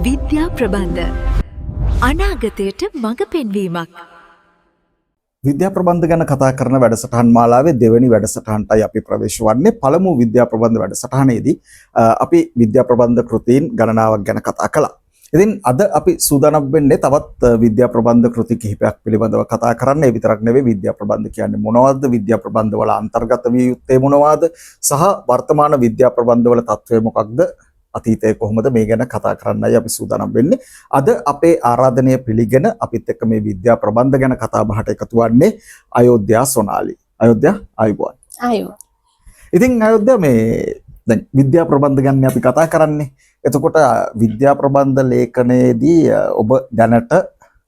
විද්‍යා ප්‍රබන්ධ අනාගතයට මඟ පෙන්වීමක්. විද්‍යා ප්‍රබන්ධ ගැන කතා කරන වැඩසටහන් මාලාවේ දෙවෙනි වැඩසටහනටයි අපි ප්‍රවේශ වන්නේ. පළමු විද්‍යා ප්‍රබන්ධ වැඩසටහනේදී අපි විද්‍යා ප්‍රබන්ධ කෘතීන් ගණනාවක් ගැන කතා කළා. ඉතින් අද අපි සූදානම් වෙන්නේ තවත් විද්‍යා ප්‍රබන්ධ කෘති කිහිපයක් පිළිබඳව කතා කරන්න. ඒ විතරක් නෙවෙයි විද්‍යා ප්‍රබන්ධ කියන්නේ මොනවද? විද්‍යා ප්‍රබන්ධ වල අන්තර්ගත විය යුත්තේ මොනවාද? සහ වර්තමාන විද්‍යා ප්‍රබන්ධ වල තත්ත්වය මොකක්ද? අතීතයේ කොහොමද මේ ගැන කතා කරන්නයි අපි සූදානම් වෙන්නේ. අද අපේ ආරාධනය පිළිගෙන අපිත් එක්ක මේ විද්‍යා ප්‍රබන්ධ ගැන කතා බහට එකතු වන්නේ අයෝධ්‍යා සොනාලි. අයෝධ්‍යා ආයුබෝවන්. ආයුබෝවන්. ඉතින් අයෝධ්‍යා මේ දැන් විද්‍යා ප්‍රබන්ධ ගැන අපි කතා කරන්නේ. එතකොට විද්‍යා ප්‍රබන්ධ ලේඛනයේදී ඔබ දැනට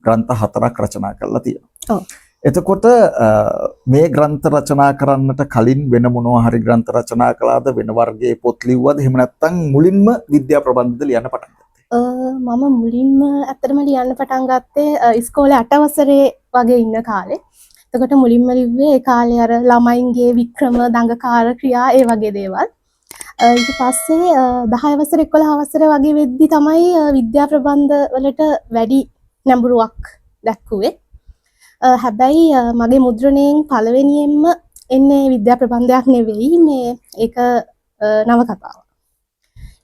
ග්‍රන්ථ 4ක් රචනා කරලා තියෙනවා. ඔව්. එතකොට මේ ග්‍රන්ථ රචනා කරන්නට කලින් වෙන මොනවා හරි ග්‍රන්ථ රචනා කළාද, වෙන වර්ගයේ පොත් ලිව්වද, එහෙම නැත්නම් මුලින්ම විද්‍යා ප්‍රබන්ධද ලියන්න පටන් ගත්තේ? මම මුලින්ම ඇත්තටම ලියන්න පටන් ගත්තේ ඉස්කෝලේ 8 වසරේ වගේ ඉන්න කාලේ. එතකොට මුලින්ම ලිව්වේ ඒ කාලේ අර ළමයින්ගේ වික්‍රම දඟකාර ක්‍රියා ඒ වගේ දේවල්. ඊට පස්සේ 10 වසර 11 වසර වගේ වෙද්දි තමයි විද්‍යා ප්‍රබන්ධ වලට වැඩි නැඹුරුවක් දක්වුවේ. හැබැයි මගේ මුද්‍රණයෙන් පළවෙනියෙන්ම එන්නේ විද්‍යා ප්‍රබන්ධයක් නෙවෙයි, මේ ඒක නවකතාවක්.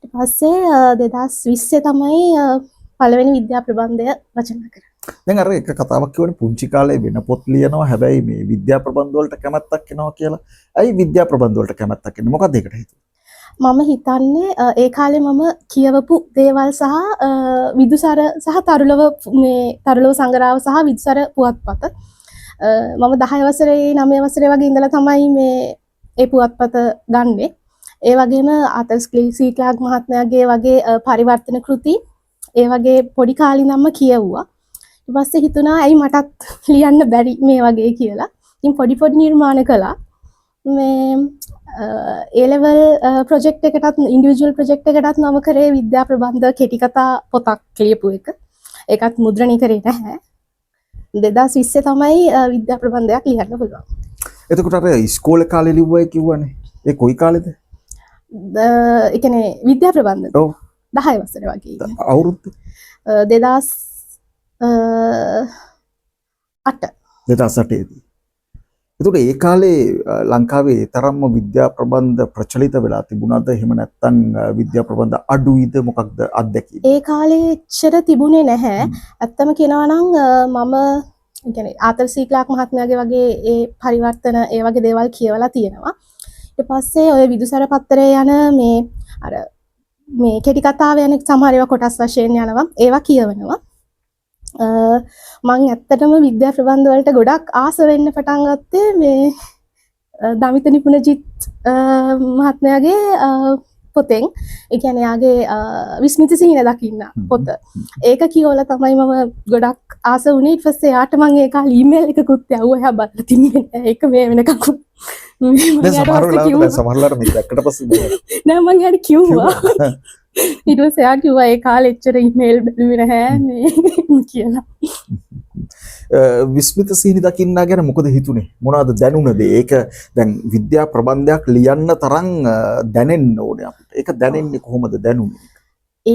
ඊට පස්සේ 2020 තමයි පළවෙනි විද්‍යා ප්‍රබන්ධය රචනා කරන්නේ. දැන් අර එක කතාවක් කියවනේ පුංචි කාලේ වෙන පොත් ලියනවා, හැබැයි මේ විද්‍යා ප්‍රබන්ධ වලට කැමැත්තක් එනවා කියලා. ඇයි විද්‍යා ප්‍රබන්ධ වලට කැමැත්තක් එන්නේ? මොකක්ද ඒකට හේතුව? මම හිතන්නේ ඒ කාලේ මම කියවපු දේවල් සහ විදුසර සහ තරුලව සංග්‍රහව සහ විදුසර පුවත්පත මම 10 වසරේ 9 වසරේ වගේ ඉඳලා තමයි මේ ඒ පුවත්පත ගන්නෙ. ඒ වගේම ආතර් සී ක්ලාග් මහත්මයාගේ වගේ පරිවර්තන කෘති ඒ වගේ පොඩි කාලේ ඉඳන්ම කියවුවා. ඊට පස්සේ හිතුණා ඇයි මටත් ලියන්න බැරි මේ වගේ කියලා. ඉතින් පොඩි නිර්මාණ කළා. මේ A level project එකටත් individual project එකටත් මම කරේ විද්‍යා ප්‍රබන්ධ කෙටි කතා පොතක් ලියපු එක. ඒකත් මුද්‍රණය කරේ නැහැ. 2020 තමයි විද්‍යා ප්‍රබන්ධයක් ලියන්න පුළුවන්. එතකොට අර ඉස්කෝලේ කාලේ ලිව්වයි කිව්වනේ. ඒ කොයි කාලේද? ඒ කියන්නේ විද්‍යා ප්‍රබන්ධ. ඔව්. 10 වසරේ වගේ. අවුරුද්ද? 2008 දී. එතකොට ඒ කාලේ ලංකාවේ තරම්ම විද්‍යා ප්‍රබන්ධ ප්‍රචලිත වෙලා තිබුණාද? එහෙම නැත්නම් විද්‍යා ප්‍රබන්ධ අඩුයිද? මොකක්ද අත්දැකීම? ඒ කාලේ එච්චර තිබුණේ නැහැ. ඇත්තම කියනවා නම් මම කියන්නේ ආතර් සී ක්ලාග් මහත්මයාගේ වගේ ඒ පරිවර්තන ඒ වගේ දේවල් කියවලා තියෙනවා. ඊට පස්සේ ඔය විදුසර පත්තරේ යන මේ කෙටි කතාව යන සමහර ඒවා කොටස් වශයෙන් යනවා. ඒවා කියවනවා. මම ඇත්තටම විද්‍යා ප්‍රබන්ධ වලට ගොඩක් ආස වෙන්න පටන් ගත්තේ මේ දමිත නිපුණජිත් මහත්මයාගේ පොතෙන්. ඒ කියන්නේ යාගේ විස්මිත සිහින දකින්න පොත. ඒක කියවලා තමයි මම ගොඩක් ආස වුණේ. ඊට පස්සේ යාට මම ඒ කාලේ ඊමේල් එකකුත් යවුවා. එයා බලලා තින්නේ ඒක මේ වෙනකන් සමහරවල්ලාට මේ දැක්කට පස්සේ නෑ මම යාට කිව්වා. ඊට පස්සේ එයා කිව්වා ඒ කාලේ එච්චර ඊමේල් බැලුවේ නැහැ මේ කියලා. විස්මිත සිහින දකින්න ගැන මොකද හිතුනේ? මොනවද දැනුණද? ඒක දැන් විද්‍යා ප්‍රබන්ධයක් ලියන්න තරම් දැනෙන්න ඕනේ අපිට. ඒක දැනෙන්නේ කොහොමද දැනුනේ?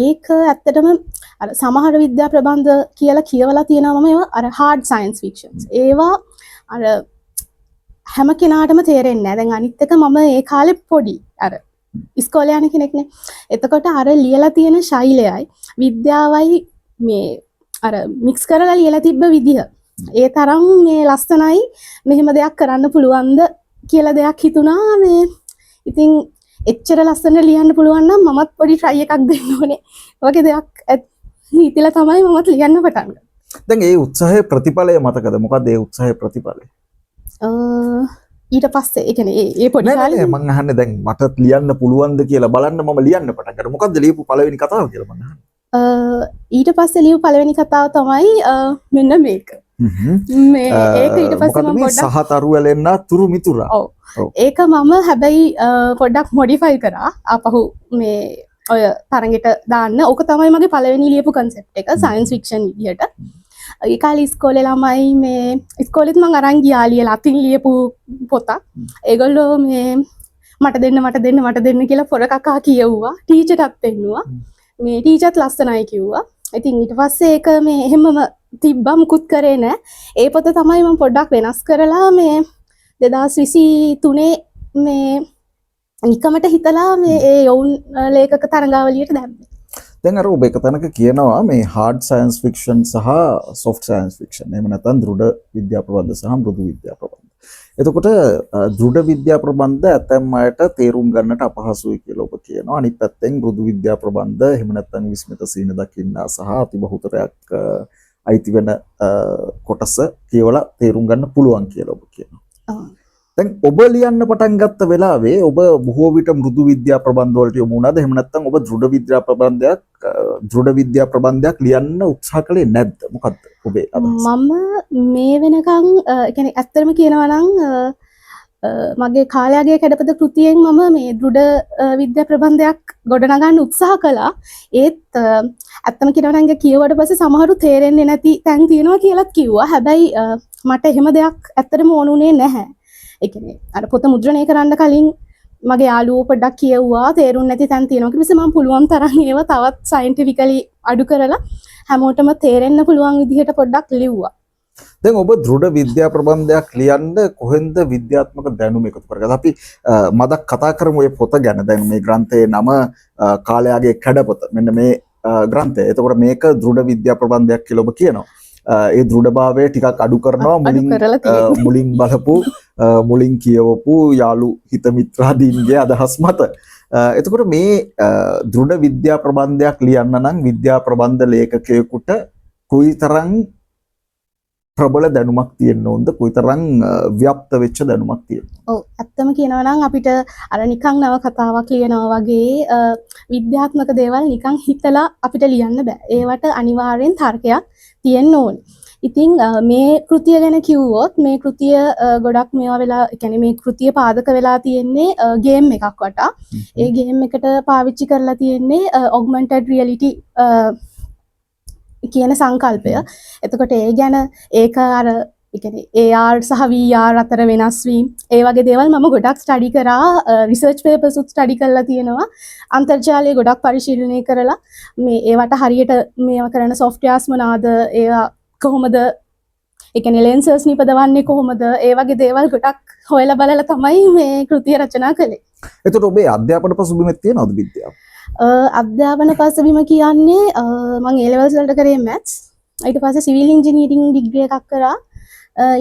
ඒක ඇත්තටම අර සමහර විද්‍යා ප්‍රබන්ධ කියලා කියවලා තියෙනවා මම ඒවා අර hard science fictions. ඒවා අර හැම කෙනාටම තේරෙන්නේ නැහැ. දැන් අනිත් එක මම ඒ කාලේ පොඩි අර ඉස්කෝලේ යන කෙනෙක්නේ. එතකොට අර ලියලා තියෙන ශෛලයයි විද්‍යාවයි මේ අර මික්ස් කරලා ලියලා තිබ්බ විදිහ. ඒ තරම් මේ ලස්සනයි මෙහෙම දෙයක් කරන්න පුළුවන්ද කියලා දෙයක් හිතුණා මේ. ඉතින් එච්චර ලස්සන ලියන්න පුළුවන් නම් මමත් පොඩි try එකක් දෙන්න ඕනේ. වගේ දෙයක් හිතලා තමයි මමත් ලියන්න පටන් ගත්තේ. දැන් ඒ උත්සාහයේ ප්‍රතිඵලය මතකද? මොකක්ද ඒ උත්සාහයේ ප්‍රතිඵලය? ඊට පස්සේ ඒ කියන්නේ ඒ පොඩි කාලේ මම අහන්නේ දැන් මටත් ලියන්න පුළුවන්ද කියලා බලන්න මම ලියන්න පටන් ගත්තා. මොකද්ද ලියපු පළවෙනි කතාව කියලා මම අහන්නේ. ඊට පස්සේ ලියපු පළවෙනි කතාව තමයි මෙන්න මේක. මේ ඒක ඊට පස්සේ මම පොඩ්ඩක් සහතරු වැලෙන්න තුරු මිතුරා. ඔව්. ඒක මම හැබැයි පොඩ්ඩක් මොඩිෆයි කරා. ආපහු මේ ඔය තරගෙට දාන්න. ඕක තමයි මගේ පළවෙනි ලියපු concept එක science fiction විදියට. ඒ කාලේ ඉස්කෝලේ ළමයි මේ ඉස්කෝලෙත් මම අරන් ගියා ලියලා අතින් ලියපු පොතක්. ඒගොල්ලෝ මේ මට දෙන්න කියලා පොර කකා කියවුවා. ටීචර්ටත් දෙන්නුවා. මේ ටීචර්ත් ලස්සනයි කිව්වා. ඉතින් ඊට පස්සේ ඒක මේ එහෙමම තිබ්බා මුකුත් කරේ නැහැ. ඒ පොත තමයි මම පොඩ්ඩක් වෙනස් කරලා මේ 2023 මේ නිකමට හිතලා මේ ඒ යොවුන් ලේඛක තරඟාවලියට දැම්මේ. දැන් අර ඔබ එක තැනක කියනවා මේ hard science fiction සහ soft science fiction. එහෙම නැත්නම් දෘඪ විද්‍යා ප්‍රබන්ධ සහ මෘදු විද්‍යා ප්‍රබන්ධ. එතකොට දෘඪ විද්‍යා ප්‍රබන්ධ ඇතැම් අයට තේරුම් ගන්නට අපහසුයි කියලා ඔබ කියනවා. අනිත් පැත්තෙන් මෘදු විද්‍යා ප්‍රබන්ධ එහෙම නැත්නම් විස්මිත සීන දකින්නා සහ අතිබහුතරයක් අයිති වෙන කොටස කියවලා තේරුම් ගන්න පුළුවන් කියලා ඔබ කියනවා. දැන් ඔබ ලියන්න පටන් ගත්ත වෙලාවේ ඔබ බොහෝ විට මෘදු විද්‍යා ප්‍රබන්ධ වලට යොමු වුණාද? එහෙම නැත්නම් ඔබ දෘඪ විද්‍යා ප්‍රබන්ධයක් ලියන්න උත්සාහ කළේ නැද්ද? මොකද්ද ඔබේ අදහස? මම මේ වෙනකන් කියන්නේ ඇත්තටම කියනවා නම් මගේ කාලයගේ කැඩපත කෘතියෙන් මම මේ දෘಢ විද්‍යා ප්‍රබන්ධයක් ගොඩනගන්න උත්සාහ කළා. ඒත් ඇත්තම කියනවා නම් කියවට පස්සේ සමහරු තේරෙන්නේ නැති තැන් තියෙනවා කියලාත් කිව්වා. හැබැයි මට එහෙම දෙයක් ඇත්තටම ඕනුනේ නැහැ. ඒ කියන්නේ අර පොත මුද්‍රණය කරන්න කලින් මගේ යාළුවෝ පොඩ්ඩක් කියවුවා තේරුම් නැති තැන් තියෙනවා. ඊට පස්සේ මම පුළුවන් තරම් ඒවා තවත් සයන්ටිෆිකලි අඩු කරලා හැමෝටම තේරෙන්න පුළුවන් විදිහට පොඩ්ඩක් ලිව්වා. දැන් ඔබ දෘಢ විද්‍යා ප්‍රබන්ධයක් ලියන්න කොහෙන්ද විද්‍යාත්මක දැනුම එකතු කරගත්තේ? අපි මදක් කතා කරමු මේ පොත ගැන. දැන් මේ ග්‍රන්ථයේ නම කාලයාගේ කැඩපත. මෙන්න මේ ග්‍රන්ථය. එතකොට මේක දෘಢ විද්‍යා ප්‍රබන්ධයක් කියලා ඔබ කියනවා. ඒ දෘಢභාවය ටිකක් අඩු කරනවා මුලින් බලපු මුලින් කියවපු යාළු හිත මිත්‍රාදීන්ගේ අදහස් මත. එතකොට මේ දෘಢ විද්‍යා ප්‍රබන්ධයක් ලියන්න නම් විද්‍යා ප්‍රබන්ධ ලේඛකයෙකුට කොයිතරම් ප්‍රබල දැනුමක් තියෙන්න ඕනද? කොයිතරම් ව්‍යාප්ත වෙච්ච දැනුමක් තියෙන්න? ඔව් ඇත්තම කියනවා නම් අපිට අර නිකන් නව කතාවක් ලියනවා වගේ විද්‍යාත්මක දේවල් නිකන් හිතලා අපිට ලියන්න බෑ. ඒවට අනිවාර්යෙන් තර්කයක් තියෙන්න ඕනේ. ඉතින් මේ කෘතිය ගැන කිව්වොත් මේ කෘතිය ගොඩක් මේවා වෙලා කියන්නේ මේ කෘතිය පාදක වෙලා තියෙන්නේ ගේම් එකක් වටා. ඒ ගේම් එකට පාවිච්චි කරලා තියෙන්නේ augmented reality කියන සංකල්පය. එතකොට ඒ ගැන ඒක අර ඒ කියන්නේ AR සහ VR අතර වෙනස් වීම ඒ වගේ දේවල් මම ගොඩක් ස්ටඩි කරා. රිසර්ච් පේපර්ස් උත් ස්ටඩි කරලා තියෙනවා. අන්තර්ජාලය ගොඩක් පරිශීලනය කරලා මේ ඒවට හරියට මේවා කරන සොෆ්ට්වෙයාර්ස් මොනවාද? ඒවා කොහොමද ඒ කියන්නේ ලෙන්සර්ස් නිපදවන්නේ කොහොමද? ඒ වගේ දේවල් ගොඩක් හොයලා බලලා තමයි මේ කෘතිය රචනා කළේ. එතකොට ඔබේ අධ්‍යාපන පසුබිමක් තියෙනවද විද්‍යාව? අධ්‍යාපන පසුබිම කියන්නේ මම A levels වලට කරේ maths. ඊට පස්සේ civil engineering degree එකක් කරා.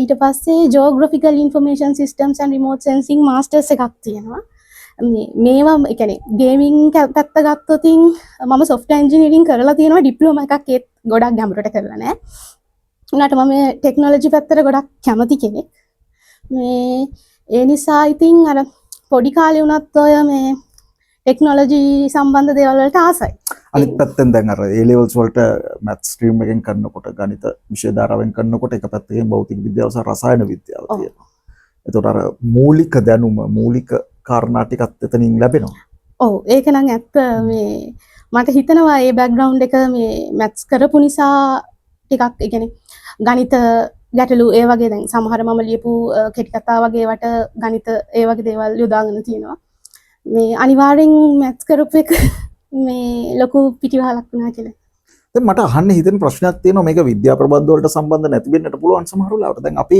ඊට පස්සේ geographical information systems and remote sensing masters එකක් තියෙනවා. මේවා ඒ කියන්නේ ගේමින් පැත්ත ගත්තොත් මම software engineering කරලා තියෙනවා ඩිප්ලෝමා එකක් ඒත් ගොඩක් ගැඹුරට කරලා නැහැ. උනාට මම ටෙක්නොලොජි පැත්තට ගොඩක් කැමති කෙනෙක්. මේ ඒ නිසා ඉතින් අර පොඩි කාලේ වුණත් ඔය මේ ටෙක්නොලොජි සම්බන්ධ දේවල් වලට ආසයි. අනිත් පැත්තෙන් දැන් අර A levels වලට math stream එකෙන් කරනකොට ගණිත විෂය ධාරාවෙන් කරනකොට එක පැත්තකින් භෞතික විද්‍යාව සහ රසායන විද්‍යාව තියෙනවා. එතකොට අර මූලික දැනුම මූලික කාරණා ටිකත් එතනින් ලැබෙනවා. ඔව් ඒක නම් ඇත්ත. මේ මට හිතෙනවා මේ බෑග්ග්‍රවුන්ඩ් එක මේ maths කරපු නිසා ටිකක් ඒ කියන්නේ ගණිත ගැටලු ඒ වගේ දැන් සමහර මම ලියපු කෙටි කතා වගේ වට ගණිත ඒ වගේ දේවල් යොදාගෙන තියෙනවා. මේ අනිවාර්යෙන් මැත්ස් කරපු එක මේ ලොකු පිටිවහලක් වුණා කියලා. දැන් මට අහන්න හිතෙන ප්‍රශ්නයක් තියෙනවා මේක විද්‍යා ප්‍රබන්ධ වලට සම්බන්ධ නැති වෙන්නට පුළුවන් සමහර වෙලාවට. දැන් අපි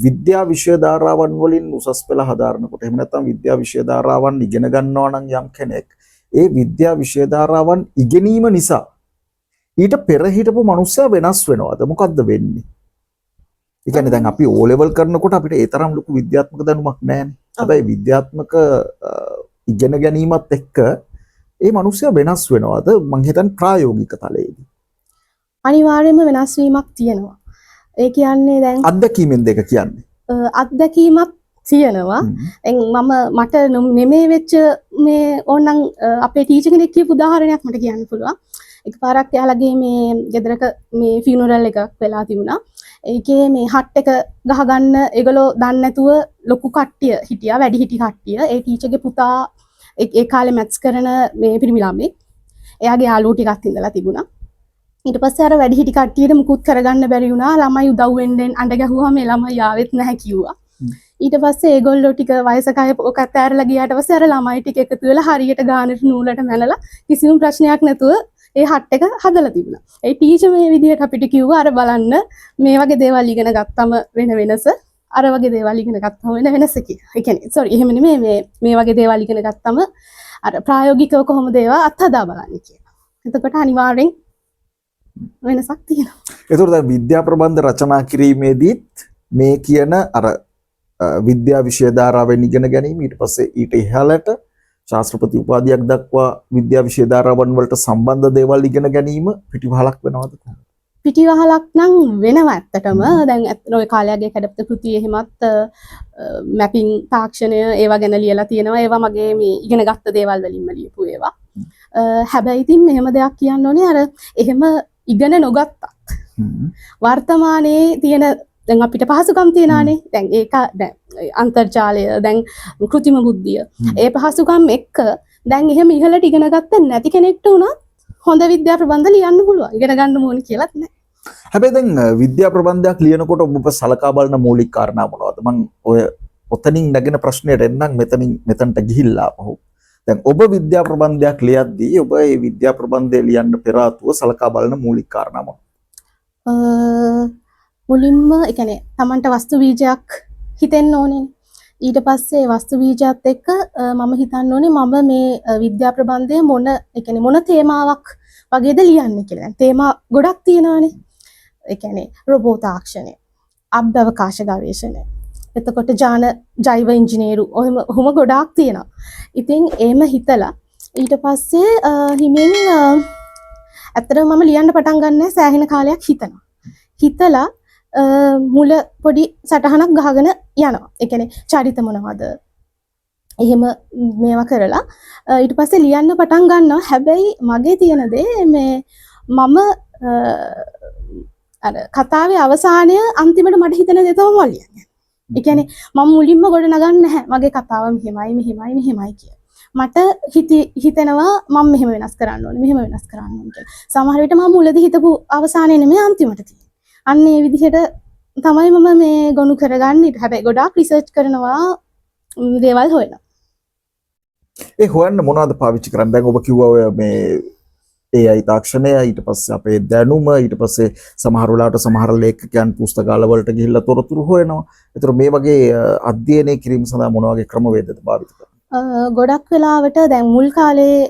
විද්‍යා විෂය ධාරාවන් වලින් උසස් පෙළ හදාරනකොට එහෙම නැත්නම් විද්‍යා විෂය ධාරාවන් ඉගෙන ගන්නවා නම් යම් කෙනෙක් ඒ විද්‍යා විෂය ධාරාවන් ඉගෙනීම නිසා ඊට පෙර හිටපු මනුස්සයා වෙනස් වෙනවද? මොකද්ද වෙන්නේ? ඒ කියන්නේ දැන් අපි O level කරනකොට අපිට ඒ තරම් ලොකු විද්‍යාත්මක දැනුමක් නැහැනේ. හැබැයි විද්‍යාත්මක ඉගෙන ගැනීමත් එක්ක ඒ මනුස්සයා වෙනස් වෙනවද? මං හිතන්නේ ප්‍රායෝගික තලයේදී. අනිවාර්යයෙන්ම වෙනස් වීමක් තියෙනවා. ඒ කියන්නේ දැන් අත්දැකීමෙන් දෙක කියන්නේ. අත්දැකීමක් තියෙනවා. දැන් මට නෙමෙයි වෙච්ච මේ ඕනනම් අපේ ටීචර් කෙනෙක් කියපු උදාහරණයක් මට කියන්න පුළුවන්. එකපාරක් එයාලගේ මේ ගෙදරක මේ ෆියුනරල් එකක් වෙලා තිබුණා. ඒකේ මේ හට් එක ගහගන්න ඒගොල්ලෝ දන්නේ නැතුව ලොකු කට්ටිය හිටියා වැඩි හිටි කට්ටිය. ඒ ටීචර්ගේ පුතා ඒ කාලේ මැත්ස් කරන මේ පිරිමි ළමෙක්. එයාගේ යාළුවෝ ටිකක් ඉඳලා තිබුණා. ඊට පස්සේ අර වැඩි හිටි කට්ටියට මුකුත් කරගන්න බැරි වුණා. ළමයි උදව් වෙන්න අඬ ගැහුවා මේ ළමයි ආවෙත් නැහැ කිව්වා. ඊට පස්සේ ඒගොල්ලෝ ටික වයසක අය ඔක අතෑරලා ගියාට පස්සේ අර ළමයි ටික එකතු වෙලා හරියට ගානට නූලට මැනලා කිසිම ප්‍රශ්නයක් නැතුව ඒ හට් එක හදලා තිබුණා. ඒ ටීචර් මේ විදිහට අපිට කිව්වා අර බලන්න මේ වගේ දේවල් ඉගෙන ගත්තම වෙන වෙනස අර වගේ දේවල් ඉගෙන ගත්තම වෙන වෙනස කියලා. ඒ කියන්නේ සෝරි එහෙම නෙමෙයි මේ වගේ දේවල් ඉගෙන ගත්තම අර ප්‍රායෝගිකව කොහොමද ඒවා අත්හදා බලන්නේ කියලා. එතකොට අනිවාර්යෙන් වෙනසක් තියෙනවා. ඒතකොට දැන් විද්‍යා ප්‍රබන්ධ රචනා කිරීමේදීත් මේ කියන අර විද්‍යා විෂය ධාරාවෙන් ඉගෙන ගැනීම ඊට පස්සේ ඊට ඉහළට ශාස්ත්‍රපති උපාධියක් දක්වා විද්‍යා විෂය ධාරාවන් වලට සම්බන්ධ දේවල් ඉගෙන ගැනීම පිටිවහලක් වෙනවද කොහොමද? පිටිවහලක් නම් වෙනවා ඇත්තටම. දැන් ඔය කාලයගේ කැඩපත කෘති එහෙමත් මැපින් තාක්ෂණය ඒවා ගැන ලියලා තියෙනවා. ඒවා මගේ මේ ඉගෙන ගත්ත දේවල් වලින්ම ලියපු ඒවා. හැබැයි ඉතින් මෙහෙම දෙයක් කියන්න ඕනේ අර එහෙම ඉගෙන නොගත්තත් වර්තමානයේ තියෙන දැන් අපිට පහසුකම් තියනවානේ. දැන් ඒක දැන් අන්තර්ජාලය දැන් කෘත්‍රිම බුද්ධිය ඒ පහසුකම් එක්ක දැන් එහෙම ඉහළට ඉගෙන ගත්තේ නැති කෙනෙක්ට උනත් හොඳ විද්‍යා ප්‍රබන්ධ ලියන්න පුළුවන්. ඉගෙන ගන්න ඕනේ කියලාත් නැහැ. හැබැයි දැන් විද්‍යා ප්‍රබන්ධයක් ලියනකොට ඔබ සලකා බලන මූලික කාරණා මොනවද? මම ඔය ඔතනින් නැගෙන ප්‍රශ්නයට එන්නම් මෙතනට ගිහිල්ලා අපහු. දැන් ඔබ විද්‍යා ප්‍රබන්ධයක් ලියද්දී ඔබ මේ විද්‍යා ප්‍රබන්ධය ලියන්න පෙර ආතුව සලකා බලන මූලික කාරණා මොනවද? මුලින්ම ඒ කියන්නේ Tamanට වස්තු බීජයක් හිතෙන්න ඕනේ. ඊට පස්සේ වස්තු බීජයත් එක්ක මම හිතන්න ඕනේ මම මේ විද්‍යා ප්‍රබන්ධය මොන ඒ කියන්නේ මොන තේමාවක් වගේද ලියන්නේ කියලා. දැන් තේමා ගොඩක් තියෙනවානේ. ඒ කියන්නේ රොබෝ තාක්ෂණය, අභ්‍යවකාශ ගවේෂණය, එතකොට ජෛව ඉංජිනේරු ඔහොම ගොඩාක් තියෙනවා. ඉතින් එහෙම හිතලා ඊට පස්සේ හිමින් ඇත්තටම මම ලියන්න පටන් ගන්න සෑහෙන කාලයක් හිතලා මුල පොඩි සටහනක් ගහගෙන යනවා. ඒ කියන්නේ චරිත මොනවද? එහෙම මේවා කරලා ඊට පස්සේ ලියන්න පටන් ගන්නවා. හැබැයි මගේ තියෙන දේ මේ මම අර කතාවේ අවසානය අන්තිමට මට හිතෙන දේ තමයි මම ලියන්නේ. ඒ කියන්නේ මම මුලින්ම ගොඩ නගන්නේ නැහැ. මගේ කතාව මෙහෙමයි කියලා. මට හිතෙනවා මම මෙහෙම වෙනස් කරන්න ඕනේ කියලා. සමහර විට මම මුලදී හිතපු අවසානය නෙමෙයි අන්තිමට තියෙන්නේ. අන්න ඒ විදිහට තමයි මම මේ ගොනු කරගන්නේ. හැබැයි ගොඩාක් රිසර්ච් කරනවා දේවල් හොයනවා. ඒ හොයන්න මොනවද පාවිච්චි කරන්නේ? දැන් ඔබ කිව්වා ඔය මේ AI තාක්ෂණය ඊට පස්සේ අපේ දැනුම ඊට පස්සේ සමහර වෙලාවට සමහර ලේඛකයන් පුස්තකාල වලට ගිහිල්ලා තොරතුරු හොයනවා. ඒතර මේ වගේ අධ්‍යයනය කිරීම සඳහා මොන වගේ ක්‍රමවේදද භාවිත කරන්නේ? ගොඩක් වෙලාවට දැන් මුල් කාලේ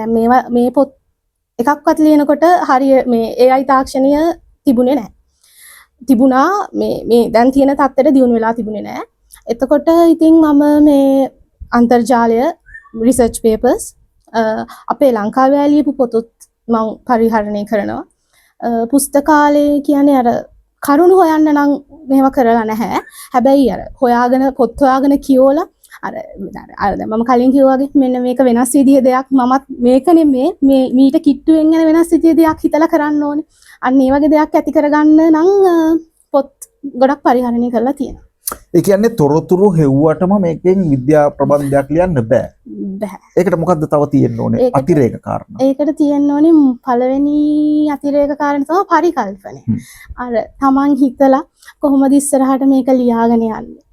දැන් මේ පොත් එකක්වත් ලියනකොට හරිය මේ AI තාක්ෂණය තිබුණේ නැහැ. තිබුණා මේ දැන් තියෙන තත්ත්වෙට දියුණු වෙලා තිබුණේ නැහැ. එතකොට ඉතින් මම මේ අන්තර්ජාලය රිසර්ච් පේපර්ස් අපේ ලංකාවේ ලියපු පොතත් මම පරිහරණය කරනවා. පුස්තකාලේ කියන්නේ අර කරුණු හොයන්න නම් මේවා කරලා නැහැ. හැබැයි අර පොත් හොයාගෙන කියවලා අර දැන් මම කලින් කිව්වා වගේ මෙන්න මේක වෙනස් විදිහේ දෙයක් මමත් මේක නෙමේ මේ මීට කිට්ටුවෙන් යන වෙනස් විදිහේ දෙයක් හිතලා කරන්න ඕනේ. අන්න ඒ වගේ දෙයක් ඇති කරගන්න නම් පොත් ගොඩක් පරිහරණය කරලා තියෙනවා. ඒ කියන්නේ තොරතුරු හෙව්වටම මේකෙන් විද්‍යා ප්‍රබන්ධයක් ලියන්න බෑ. ඒකට මොකද්ද තව තියෙන්න ඕනේ අතිරේක කාරණා? ඒකට තියෙන්න ඕනේ පළවෙනි අතිරේක කාරණා තමයි පරිකල්පනය. අර තමන් හිතලා කොහොමද ඉස්සරහට මේක ලියාගෙන යන්නේ?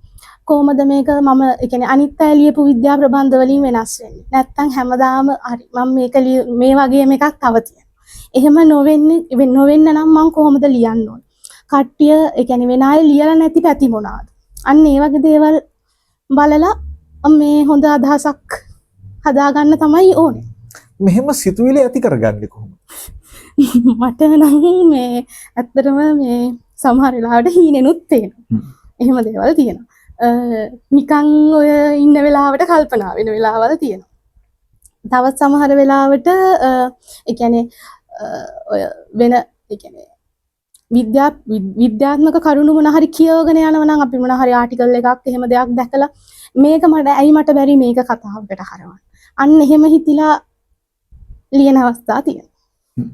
කොහොමද මේක මම ඒ කියන්නේ අනිත් අය ලියපු විද්‍යා ප්‍රබන්ධ වලින් වෙනස් වෙන්නේ? නැත්තම් හැමදාම හරි මම මේක මේ වගේම එකක් තව තියෙනවා. එහෙම නොවෙන්න නම් මම කොහොමද ලියන්න ඕනේ? කට්ටිය ඒ කියන්නේ වෙන අය ලියලා නැති පැති මොනවාද? අන්න ඒ වගේ දේවල් බලලා මේ හොඳ අදහසක් හදාගන්න තමයි ඕනේ. මෙහෙම සිතුවිලි ඇති කරගන්නේ කොහොමද? මට නම් මේ ඇත්තටම මේ සමහර වෙලාවට හීනෙනුත් තේනවා. එහෙම දේවල් තියෙනවා. නිකන් ඔය ඉන්න වෙලාවට කල්පනා වෙන වෙලාවල් තියෙනවා. තවත් සමහර වෙලාවට ඒ කියන්නේ ඔය වෙන ඒ කියන්නේ විද්‍යාත්මක කරුණු මොන හරි කියවගෙන යනවා නම් අපි මොන හරි ආටිකල් එකක් එහෙම දෙයක් දැකලා මේක මට බැරි මේක කතාවකට හරවන්න. අන්න එහෙම හිතිලා ලියන අවස්ථා තියෙනවා.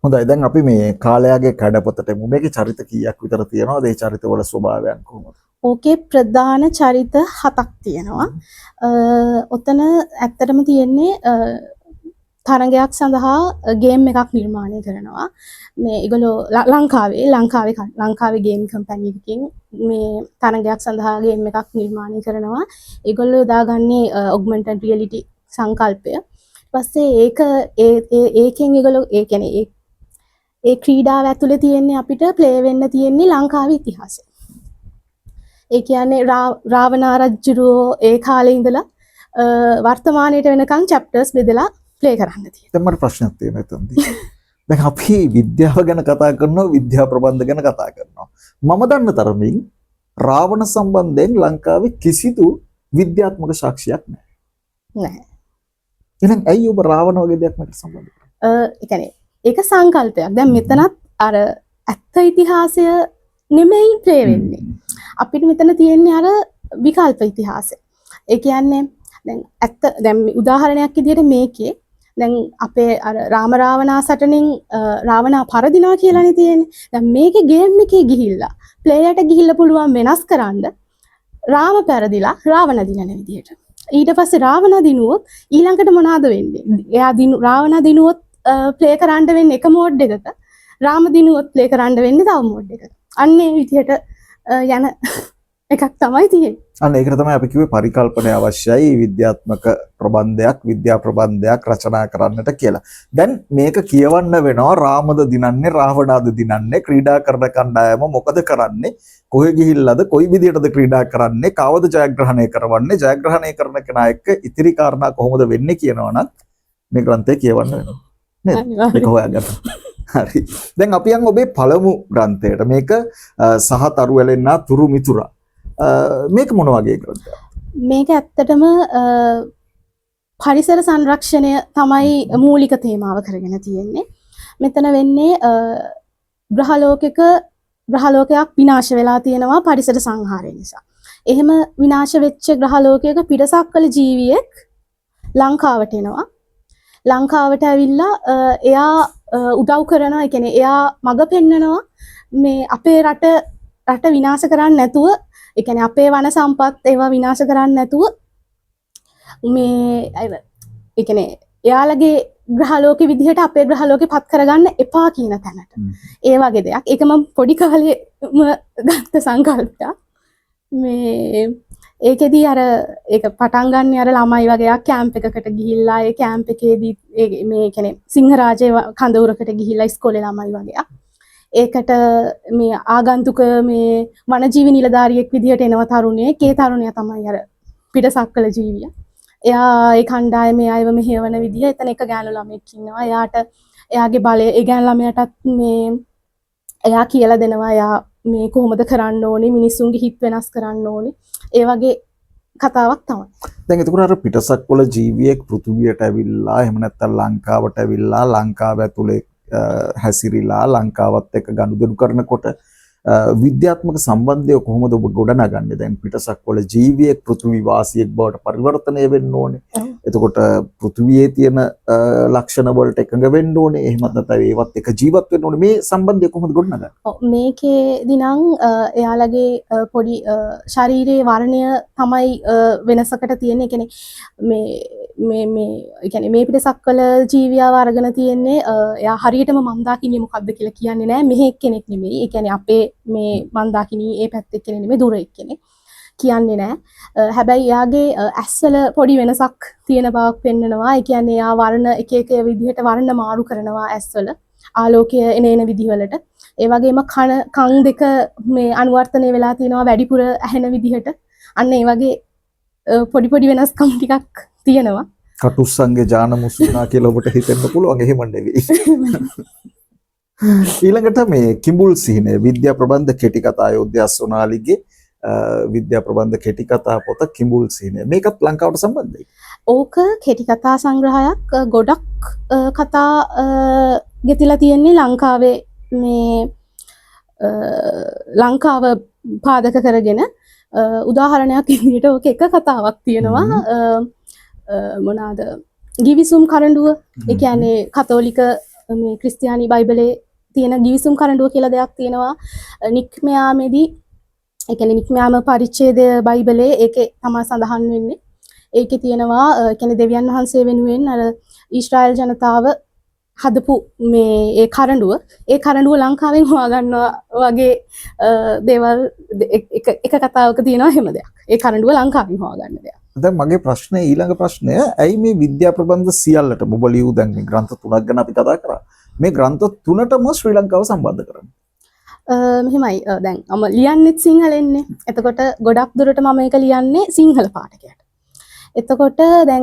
හොඳයි දැන් අපි මේ කාලයාගේ කඩපතට එමු. මේකේ චරිත කීයක් විතර තියෙනවද? ඒ චරිතවල ස්වභාවයන් කොහොමද? ඕකේ ප්‍රධාන චරිත 7ක් තියෙනවා. ඔතන ඇත්තටම තියෙන්නේ තරගයක් සඳහා ගේම් එකක් නිර්මාණය කරනවා. මේ ඒගොල්ලෝ ලංකාවේ ගේම් කම්පැනි එකකින් මේ තරගයක් සඳහා ගේම් එකක් නිර්මාණය කරනවා. ඒගොල්ලෝ දාගන්නේ ඔග්මන්ටඩ් රියැලිටි සංකල්පය. ඊපස්සේ ඒකෙන් ඒගොල්ලෝ ඒ කියන්නේ ඒ ක්‍රීඩාව ඇතුලේ තියෙන්නේ අපිට ප්ලේ වෙන්න තියෙන්නේ ලංකාවේ ඉතිහාසය. ඒ කියන්නේ රාවණා රජුරෝ ඒ කාලේ ඉඳලා වර්තමානයට වෙනකන් චැප්ටර්ස් බෙදලා ප්ලේ කරන්න තියෙනවා. දැන් මට ප්‍රශ්නයක් තියෙනවා එතනදී. දැන් අපි විද්‍යාව ගැන කතා කරනවා, විද්‍යා ප්‍රබන්ධ ගැන කතා කරනවා. මම දන්න තරමින් රාවණ සම්බන්ධයෙන් ලංකාවේ කිසිදු විද්‍යාත්මක සාක්ෂියක් නැහැ. නැහැ. එහෙනම් ඇයි ඔබ රාවණ වගේ දෙයක් මට සම්බන්ධ කරන්නේ? ඒ කියන්නේ ඒක සංකල්පයක්. දැන් මෙතනත් අර ඇත්ත ඉතිහාසය නෙමෙයි ප්ලේ වෙන්නේ. අපිට මෙතන තියෙන්නේ අර විකල්ප ඉතිහාසය. ඒ කියන්නේ දැන් උදාහරණයක් විදිහට මේකේ දැන් අපේ අර රාම රාවණා සටනෙන් රාවණා පරදිනවා කියලානේ තියෙන්නේ. දැන් මේකේ ගේම් එකේ ගිහිල්ලා ප්ලේයර්ට ගිහිල්ලා පුළුවන් වෙනස් කරන්න රාම පෙරදිලා රාවණ දිනන විදිහට. ඊට පස්සේ රාවණ දිනුවොත් ඊළඟට මොනවද වෙන්නේ? එයා රාවණ දිනුවොත් ප්ලේ කරන්න වෙන්නේ එක මෝඩ් එකක. රාම දිනුවොත් ප්ලේ කරන්න වෙන්නේ තව මෝඩ් එකක. අන්න ඒ විදිහට යන එකක් තමයි තියෙන්නේ. අන්න ඒකට තමයි අපි කිව්වේ පරිකල්පනය අවශ්‍යයි විද්‍යාත්මක ප්‍රබන්ධයක්, විද්‍යා ප්‍රබන්ධයක් රචනා කරන්නට කියලා. දැන් මේක කියවන්න වෙනවා රාමද දිනන්නේ, රාවණාද දිනන්නේ, ක්‍රීඩා කරන කණ්ඩායම මොකද කරන්නේ, කොහෙ ගිහිල්ලාද, කොයි විදිහටද ක්‍රීඩා කරන්නේ, කවද ජයග්‍රහණය කරවන්නේ, ජයග්‍රහණය කරන කෙනා එක්ක ඉතිරි කාරණා කොහොමද වෙන්නේ කියනවනම් මේ ග්‍රන්ථය කියවන්න වෙනවා. නේද? මේක හොයාගන්න. හරි. දැන් අපි යන් ඔබේ පළමු ග්‍රන්ථයට. මේක සහතරු වැලෙන්නා තුරු මිතුරා. මේක මොන වගේ ග්‍රන්ථයක්? මේක ඇත්තටම පරිසර සංරක්ෂණය තමයි මූලික තේමාව කරගෙන තියෙන්නේ. මෙතන වෙන්නේ ග්‍රහලෝකයක් විනාශ වෙලා තියෙනවා පරිසර සංහාරය නිසා. එහෙම විනාශ වෙච්ච ග්‍රහලෝකයක පිටසක්වල ජීවියෙක් ලංකාවට එනවා. ලංකාවට ඇවිල්ලා එයා උදව් කරනවා. ඒ කියන්නේ එයා මඟ පෙන්නනවා මේ අපේ රට විනාශ කරන්නේ නැතුව, ඒ කියන්නේ අපේ වන සම්පත් ඒවා විනාශ කරන්නේ නැතුව මේ ඒ කියන්නේ එයාලගේ ග්‍රහලෝකෙ විදිහට අපේ ග්‍රහලෝකෙ පත් කරගන්න එපා කියන තැනට. ඒ වගේ දෙයක්. ඒක මම පොඩි කාලේම ගත්ත සංකල්පයක්. මේ ඒකෙදී අර ඒක පටන් ගන්න අර ළමයි වගේ කැම්ප් එකකට ගිහිල්ලා ඒ කැම්ප් එකේදී මේ කියන්නේ සිංහරාජේ කඳවුරකට ගිහිල්ලා ඉස්කෝලේ ළමයි වගේ. ඒකට මේ ආගන්තුක මේ වනජීවි නිලධාරියෙක් විදිහට එනවා තරුණයෙක්. ඒ තරුණයා තමයි අර පිටසක්වල ජීවියා. එයා ඒ කණ්ඩායමේ අයව මෙහෙවන විදිහ එතන එක ගෑනු ළමෙක් ඉන්නවා. එයාගේ බලය ඒ ගෑනු ළමයාටත් මේ එයා කියලා දෙනවා එයා මේ කොහොමද කරන්න ඕනේ, මිනිස්සුන්ගේ හිත වෙනස් කරන්න ඕනේ. ඒ වගේ කතාවක් තමයි. දැන් එතකොට අර පිටසක්වල ජීවියෙක් පෘථුවියට ඇවිල්ලා එහෙම නැත්නම් ලංකාවට ඇවිල්ලා ලංකාව ඇතුලේ හැසිරීලා ලංකාවත් එක්ක ගනුදෙනු කරනකොට විද්‍යාත්මක සම්බන්ධය කොහොමද ඔබ ගොඩනගන්නේ? දැන් පිටසක්වල ජීවියෙක් පෘථුවි වාසියෙක් බවට පරිවර්තනය වෙන්න ඕනේ. එතකොට පෘථුවියේ තියෙන ලක්ෂණ වලට එකඟ වෙන්න ඕනේ. එහෙමත් නැත්නම් ඒවත් එක ජීවත් වෙන්න ඕනේ. මේ සම්බන්ධය කොහොමද ගොඩනගන්නේ? මේකේදී නම් එයාලගේ පොඩි ශරීරයේ වර්ණය තමයි වෙනසකට තියෙන්නේ. ඒ කියන්නේ මේ පිටසක්වල ජීවියාව අරගෙන තියෙන්නේ එයා හරියටම මන්දාකිණිය මොකක්ද කියලා කියන්නේ නැහැ. මෙහෙ කෙනෙක් නෙමෙයි. ඒ කියන්නේ අපේ මේ මන්දාකිණී ඒ පැත්තේ කෙනෙක් නෙමෙයි, දුර එක්කෙනෙක් කියන්නේ නැහැ. හැබැයි එයාගේ ඇස්වල පොඩි වෙනසක් තියෙන බවක් පෙන්නනවා. ඒ කියන්නේ එයා වර්ණ එක විදිහට වර්ණ මාරු කරනවා ඇස්වල ආලෝකය එන විදිහවලට. ඒ වගේම කන් දෙක මේ අනුවර්තනය වෙලා තියෙනවා වැඩිපුර ඇහෙන විදිහට. අන්න ඒ වගේ පොඩි වෙනස්කම් ටිකක් තියෙනවා. කටුස්සන්ගේ ජාන මුසුනා කියලා ඔබට හිතෙන්න පුළුවන්. එහෙම නෙවෙයි. ඊළඟට මේ කිඹුල් සිහිනය විද්‍යා ප්‍රබන්ධ කෙටි කතා අයෝධ්‍යා සොනාලිගේ විද්‍යා ප්‍රබන්ධ කෙටි කතා පොත කිඹුල් සිහිනය. මේකත් ලංකාවට සම්බන්ධයි. ඕක කෙටි කතා සංග්‍රහයක්. ගොඩක් කතා ගෙතිලා තියෙන්නේ ලංකාවේ මේ ලංකාව පාදක කරගෙන. උදාහරණයක් විදිහට ඕක එක කතාවක් තියෙනවා. මොනවාද? ගිවිසුම් කරඬුව. ඒ කියන්නේ කතෝලික මේ ක්‍රිස්තියානි බයිබලයේ තියෙන ගිවිසුම් කරඬුව කියලා දෙයක් තියෙනවා. නික්මයාමේදී ඒ කියන්නේ නික්මයාම පරිච්ඡේදය බයිබලයේ ඒකේ තමයි සඳහන් වෙන්නේ. ඒකේ තියෙනවා ඒ කියන්නේ දෙවියන් වහන්සේ වෙනුවෙන් අර ඊශ්‍රායල් ජනතාව හදපු මේ ඒ කරඬුව ලංකාවෙන් හොයාගන්නවා වගේ දේවල් එක කතාවක තියෙනවා එහෙම දෙයක්. ඒ කරඬුව ලංකාවෙන් හොයාගන්න දෙයක්. දැන් මගේ ප්‍රශ්නේ ඊළඟ ප්‍රශ්නය ඇයි මේ විද්‍යා ප්‍රබන්ධ සියල්ලට ඔබ ලියූ දැන් මේ ග්‍රන්ථ 3ක් ගැන අපි කතා කරා. මේ ග්‍රන්ථ 3ටම ශ්‍රී ලංකාව සම්බන්ධ කරන්නේ. මෙහෙමයි දැන් මම ලියන්නෙත් සිංහලෙන්නේ. එතකොට ගොඩක් දුරට මම මේක ලියන්නේ සිංහල පාඨකයට. එතකොට දැන්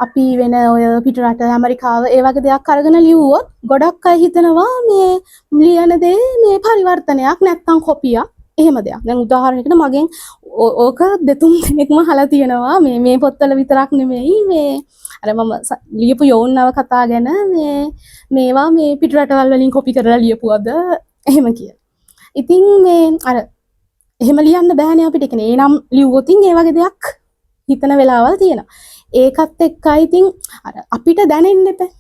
අපි වෙන ඔය පිටරට ඇමරිකාව ඒ වගේ දෙයක් අරගෙන ලියුවොත් ගොඩක් අය හිතනවා මේ ලියන දේ මේ පරිවර්තනයක් නැත්තම් කොපියක් එහෙම දෙයක්. දැන් උදාහරණයකට මගෙන් ඕක දෙතුන් දෙනෙක්ම අහලා තියෙනවා මේ පොත්වල විතරක් නෙමෙයි මේ අර මම ලියපු යෝන් නවකතා ගැන මේවා මේ පිටරටවල් වලින් කොපි කරලා ලියපුවද එහෙම කියලා. ඉතින් මේ අර එහෙම ලියන්න බෑනේ අපිට. ඒ කියන්නේ එනම් ලියුවොත් ඒ වගේ දෙයක් හිතන වෙලාවල් තියෙනවා. ඒකත් එක්කයි ඉතින් අර අපිට දැනෙන්න එපා.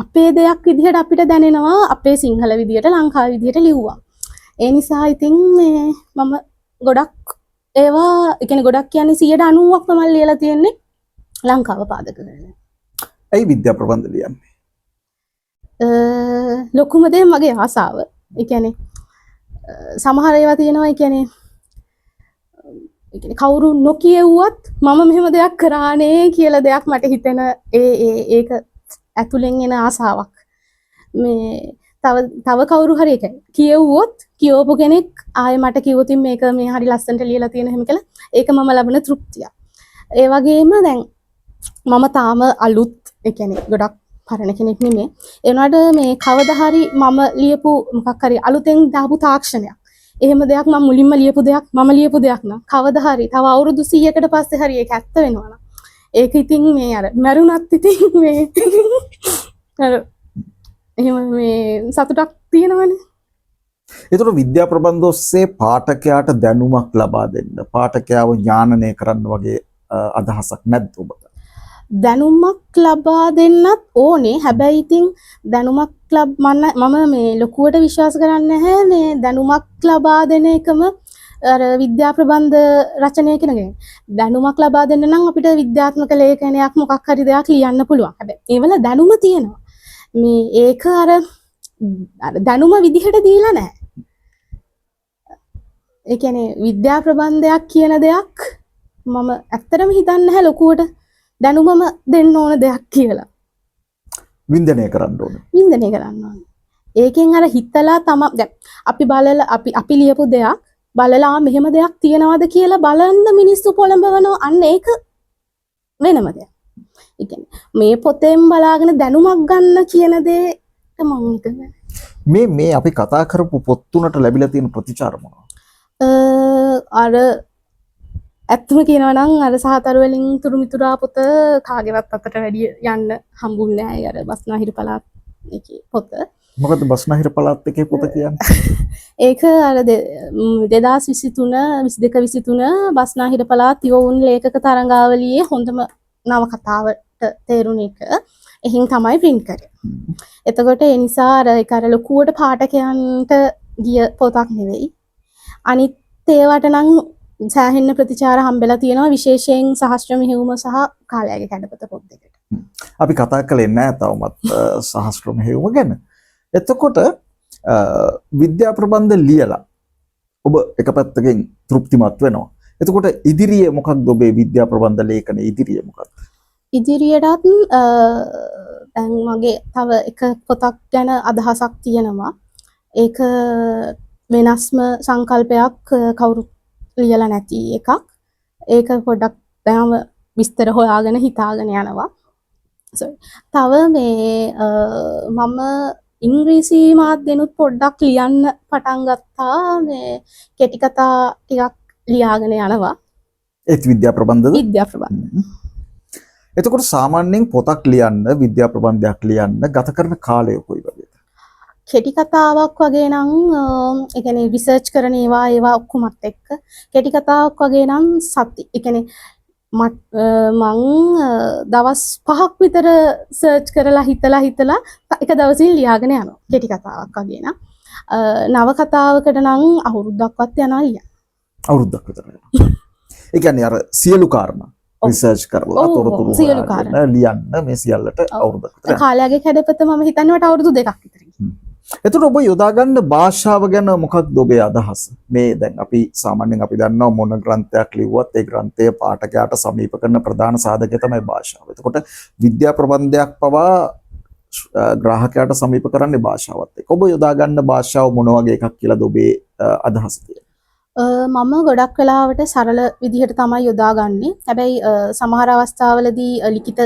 අපේ දෙයක් විදිහට අපිට දැනෙනවා අපේ සිංහල විදිහට ලංකාවේ විදිහට ලිව්වා. ඒ නිසා ඉතින් මේ මම ගොඩක් ඒවා ඒ කියන්නේ ගොඩක් කියන්නේ 90%ක් මම ලියලා තියෙන්නේ ලංකාව පාදක කරගෙන. ඇයි විද්‍යා ප්‍රබන්ධ ලියන්නේ? ලොකුම දේ මගේ ආසාව. ඒ කියන්නේ සමහර ඒවා තියෙනවා ඒ කියන්නේ කවුරු නොකියුවත් මම මෙහෙම දෙයක් කරානේ කියලා දෙයක් මට හිතෙන ඒක ඇතුලෙන් එන ආසාවක්. මේ තව කවුරු හරි එක කියවුවොත් කියවපු කෙනෙක් ආයෙ මට කිව්වොත් මේක මේ හරි ලස්සනට ලියලා තියෙන හැම කියලා ඒක මම ලබන තෘප්තිය. ඒ වගේම දැන් මම තාම අලුත් ඒ කියන්නේ ගොඩක් පරණ කෙනෙක් නෙමෙයි. ඒ වුණාට මේ කවදා හරි මම ලියපු මොකක් හරි අලුතෙන් දාපු තාක්ෂණයක් එහෙම දෙයක් මම මුලින්ම ලියපු දෙයක් මම ලියපු දෙයක් නම් කවදා හරි තව අවුරුදු 100කට පස්සේ හරි ඒක ඇත්ත වෙනවා නම් ඒක ඉතින් මේ අර මරුණත් ඉතින් මේ අර එහෙම මේ සතුටක් තියෙනවනේ. ඒතර විද්‍යා ප්‍රබන්ධ ඔස්සේ පාඨකයාට දැනුමක් ලබා දෙන්න පාඨකයාව ඥානනය කරන්න වගේ අදහසක් නැද්ද ඔබට? දැනුමක් ලබා දෙන්නත් ඕනේ. හැබැයි ඉතින් දැනුමක් මම මේ ලොකුවට විශ්වාස කරන්නේ නැහැ මේ දැනුමක් ලබා දෙන එකම අර විද්‍යා ප්‍රබන්ධ රචනය කියන දැනුමක් ලබා දෙන්න නම් අපිට විද්‍යාත්මක ලේඛනයක් මොකක් හරි දෙයක් ලියන්න පුළුවන්. හැබැයි ඒවල දැනුම තියෙනවා. මේ ඒක අර දැනුම විදිහට දීලා නැහැ. ඒ කියන්නේ විද්‍යා ප්‍රබන්ධයක් කියන දෙයක් මම ඇත්තටම හිතන්නේ නැහැ ලොකුවට දැනුමම දෙන්න ඕන දෙයක් කියලා. වින්දනය කරන්න ඕනේ. වින්දනය කරන්න ඕනේ. ඒකෙන් අර හිතලා දැන් අපි බලලා අපි ලියපු දෙයක් බලලා මෙහෙම දෙයක් තියනවාද කියලා බලන්න මිනිස්සු පොළඹවනවා. අන්න ඒක වෙනම දෙයක්. ඒ කියන්නේ මේ පොතෙන් බලාගෙන දැනුමක් ගන්න කියන දේට මම හිතන්නේ. මේ අපි කතා කරපු පොත් තුනට ලැබිලා තියෙන ප්‍රතිචාර මොනවද? අර ඇත්තම කියනවා නම් අර සහතරු වලින් තුරුමිතුරා පොත කාගේවත් අතට වැඩි යන්න හම්බුන්නේ නැහැ. අර බස්නාහිර පළාත් එකේ පොත. මොකද බස්නාහිර පළාත් එකේ පොත කියන්නේ? ඒක අර 2023 බස්නාහිර පළාත් යෝන් ලේඛක තරංගාවලියේ හොඳම නවකතාවට තේරුණ එක. එහෙන් තමයි print කරේ. එතකොට ඒ නිසා අර ඒක අර ලොකුවට පාඨකයන්ට ගිය පොතක් නෙවෙයි. අනිත් ඒවට නම් සෑහෙන ප්‍රතිචාර හම්බෙලා තියෙනවා විශේෂයෙන් සහස්ත්‍ර මෙහෙයුම සහ කාලයගේ කැඩපත පොත් දෙකට. අපි කතා කළේ නැහැ තවමත් සහස්ත්‍ර මෙහෙයුම ගැන. එතකොට විද්‍යා ප්‍රබන්ධ ලියලා ඔබ එක පැත්තකින් තෘප්තිමත් වෙනවා. එතකොට ඉදිරියේ මොකක්ද ඔබේ විද්‍යා ප්‍රබන්ධ ලේඛනයේ ඉදිරියේ මොකක්ද? ඉදිරියටත් දැන් මගේ තව එක පොතක් ගැන අදහසක් තියෙනවා. ඒක වෙනස්ම සංකල්පයක් කවුරුත් ලියලා නැති එකක්. ඒක පොඩ්ඩක් දැන් විස්තර හොයාගෙන හිතාගෙන යනවා. තව මේ මම ඉංග්‍රීසි මාධ්‍යෙනුත් පොඩ්ඩක් ලියන්න පටන් ගත්තා. මේ කෙටි කතා ටිකක් ලියාගෙන යනවා. ඒත් විද්‍යා ප්‍රබන්ධද? විද්‍යා ප්‍රබන්ධ. එතකොට සාමාන්‍යයෙන් පොතක් ලියන්න විද්‍යා ප්‍රබන්ධයක් ලියන්න ගත කරන කාලය කොයි වගේද? කෙටි කතාවක් වගේ නම් ඒ කියන්නේ රිසර්ච් කරන ඒවා ඔක්කොමත් එක්ක කෙටි කතාවක් වගේ නම් සති. ඒ කියන්නේ මං දවස් 5ක් විතර සර්ච් කරලා හිතලා එක දවසින් ලියාගෙන යනවා. කෙටි කතාවක් වගේ නම් නව කතාවකට නම් අවුරුද්දක්වත් යනවා ලියන්න. අවුරුද්දක් විතර යනවා. ඒ කියන්නේ අර සියලු කාරණා රිසර්ච් කරලා තොරතුරු සියලු හොයාගෙන ලියන්න මේ සියල්ලට අවුරුද්දක් විතර. කාලයගේ කැඩපත මම හිතන්නේ මට අවුරුදු 2ක් විතර. එතකොට ඔබ යොදා ගන්න භාෂාව ගැන මොකක්ද ඔබේ අදහස? මේ දැන් අපි සාමාන්‍යයෙන් අපි දන්නවා මොන ග්‍රන්ථයක් ලිව්වත් ඒ ග්‍රන්ථය පාඨකයාට සමීප කරන ප්‍රධාන සාධකය තමයි භාෂාව. එතකොට විද්‍යා ප්‍රබන්ධයක් පවා ග්‍රාහකයාට සමීප කරන්නේ භාෂාවත් එක්ක. ඔබ යොදා ගන්න භාෂාව මොන වගේ එකක් කියලාද ඔබේ අදහස තියෙන්නේ? මම ගොඩක් වෙලාවට සරල විදිහට තමයි යොදාගන්නේ. හැබැයි සමහර අවස්ථාවලදී ලිඛිත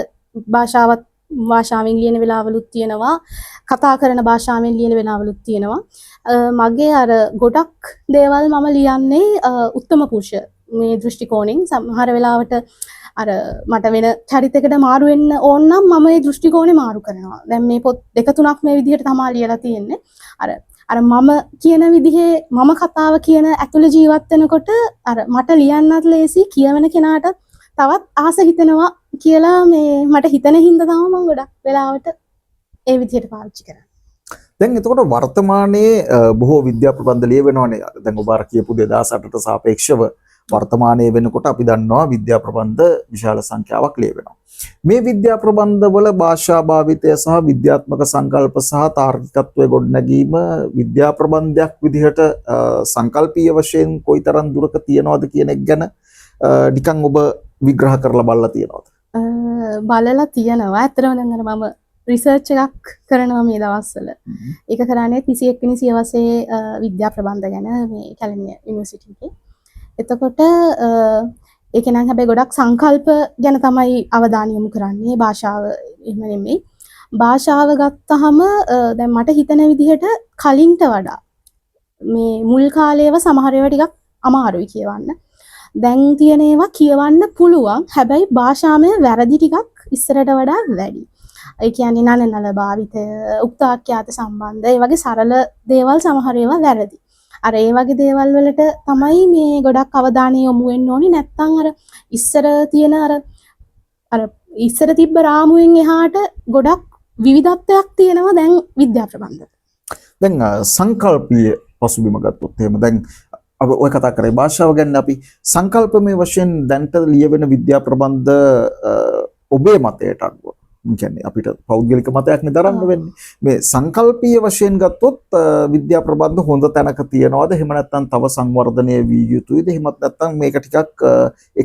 භාෂාවෙන් ලියන වෙලාවලුත් තියෙනවා. කතා කරන භාෂාවෙන් ලියන වෙලාවලුත් තියෙනවා. මගේ අර ගොඩක් දේවල් මම ලියන්නේ උත්තම පුරුෂ මේ දෘෂ්ටි කෝණයෙන්. සමහර වෙලාවට අර මට වෙන චරිතයකට මාරු වෙන්න ඕන නම් මම මේ දෘෂ්ටි කෝණය මාරු කරනවා. දැන් මේ පොත් දෙක තුනක් මේ විදිහට තමයි ලියලා තියෙන්නේ. අර මම කියන විදිහේ මම කතාව කියන ඇතුළේ ජීවත් වෙනකොට අර මට ලියන්නත් ලේසි කියවන කෙනාට තවත් ආස හිතෙනවා කියලා මේ මට හිතෙන හින්දා තමයි මම ගොඩක් වෙලාවට ඒ විදිහට පාවිච්චි කරන්නේ. දැන් එතකොට වර්තමානයේ බොහෝ විද්‍යා ප්‍රබන්ධ ලියවෙනවනේ. දැන් ඔබ අර කියපු 2008ට සාපේක්ෂව වර්තමානයේ වෙනකොට අපි දන්නවා විද්‍යා ප්‍රබන්ධ විශාල සංඛ්‍යාවක් ලියවෙනවා. මේ විද්‍යා ප්‍රබන්ධ වල භාෂා භාවිතය සහ විද්‍යාත්මක සංකල්ප සහ තාර්කිකත්වයේ ගොඩනැගීම විද්‍යා ප්‍රබන්ධයක් විදිහට සංකල්පීය වශයෙන් කොයිතරම් දුරක තියනවද කියන එක ගැන නිකන් ඔබ විග්‍රහ කරලා බලලා තියනවද? බලලා තියනවා. ඇත්තටම දැන් අර මම රිසර්ච් එකක් කරනවා මේ දවස්වල. ඒක කරන්නේ 31 වෙනි සියවසේ විද්‍යා ප්‍රබන්ධ ගැන මේ කැලණිය යුනිවර්සිටි එකේ. එතකොට ඒක නම් හැබැයි ගොඩක් සංකල්ප ගැන තමයි අවධානය යොමු කරන්නේ. භාෂාව එහෙම නෙමෙයි. භාෂාව ගත්තහම දැන් මට හිතෙන විදිහට කලින්ට වඩා මේ මුල් කාලේව සමහර ඒවා ටිකක් අමාරුයි කියවන්න. දැන් තියෙන ඒවා කියවන්න පුළුවන්. හැබැයි භාෂාමය වැරදි ටිකක් ඉස්සරට වඩා වැඩි. ඒ කියන්නේ නනනල භාවිතය, උක්තාක්‍යාත සම්බන්ධ, ඒ වගේ සරල දේවල් සමහර ඒවා වැරදි. අර ඒ වගේ දේවල් වලට තමයි මේ ගොඩක් අවධානය යොමු වෙන්න ඕනේ. නැත්නම් අර ඉස්සර තියෙන අර ඉස්සර තිබ්බ රාමුවෙන් එහාට ගොඩක් විවිධත්වයක් තියෙනවා දැන් විද්‍යා ප්‍රබන්ධ. දැන් සංකල්පීය පසුබිම ගත්තොත් එහෙම දැන් අපි ඔය කතා කරේ භාෂාව ගැන අපි සංකල්පමය වශයෙන් දැන්ට ලියවෙන විද්‍යා ප්‍රබන්ධ ඔබේ මතයට අනුව කියන්නේ අපිට පෞද්ගලික මතයක් නෙදරන්න වෙන්නේ මේ සංකල්පීය වශයෙන් ගත්තොත් විද්‍යා ප්‍රබන්ධ හොඳ තැනක තියනවාද එහෙම නැත්නම් තව සංවර්ධනය විය යුතුයිද එහෙමත් නැත්නම් මේක ටිකක්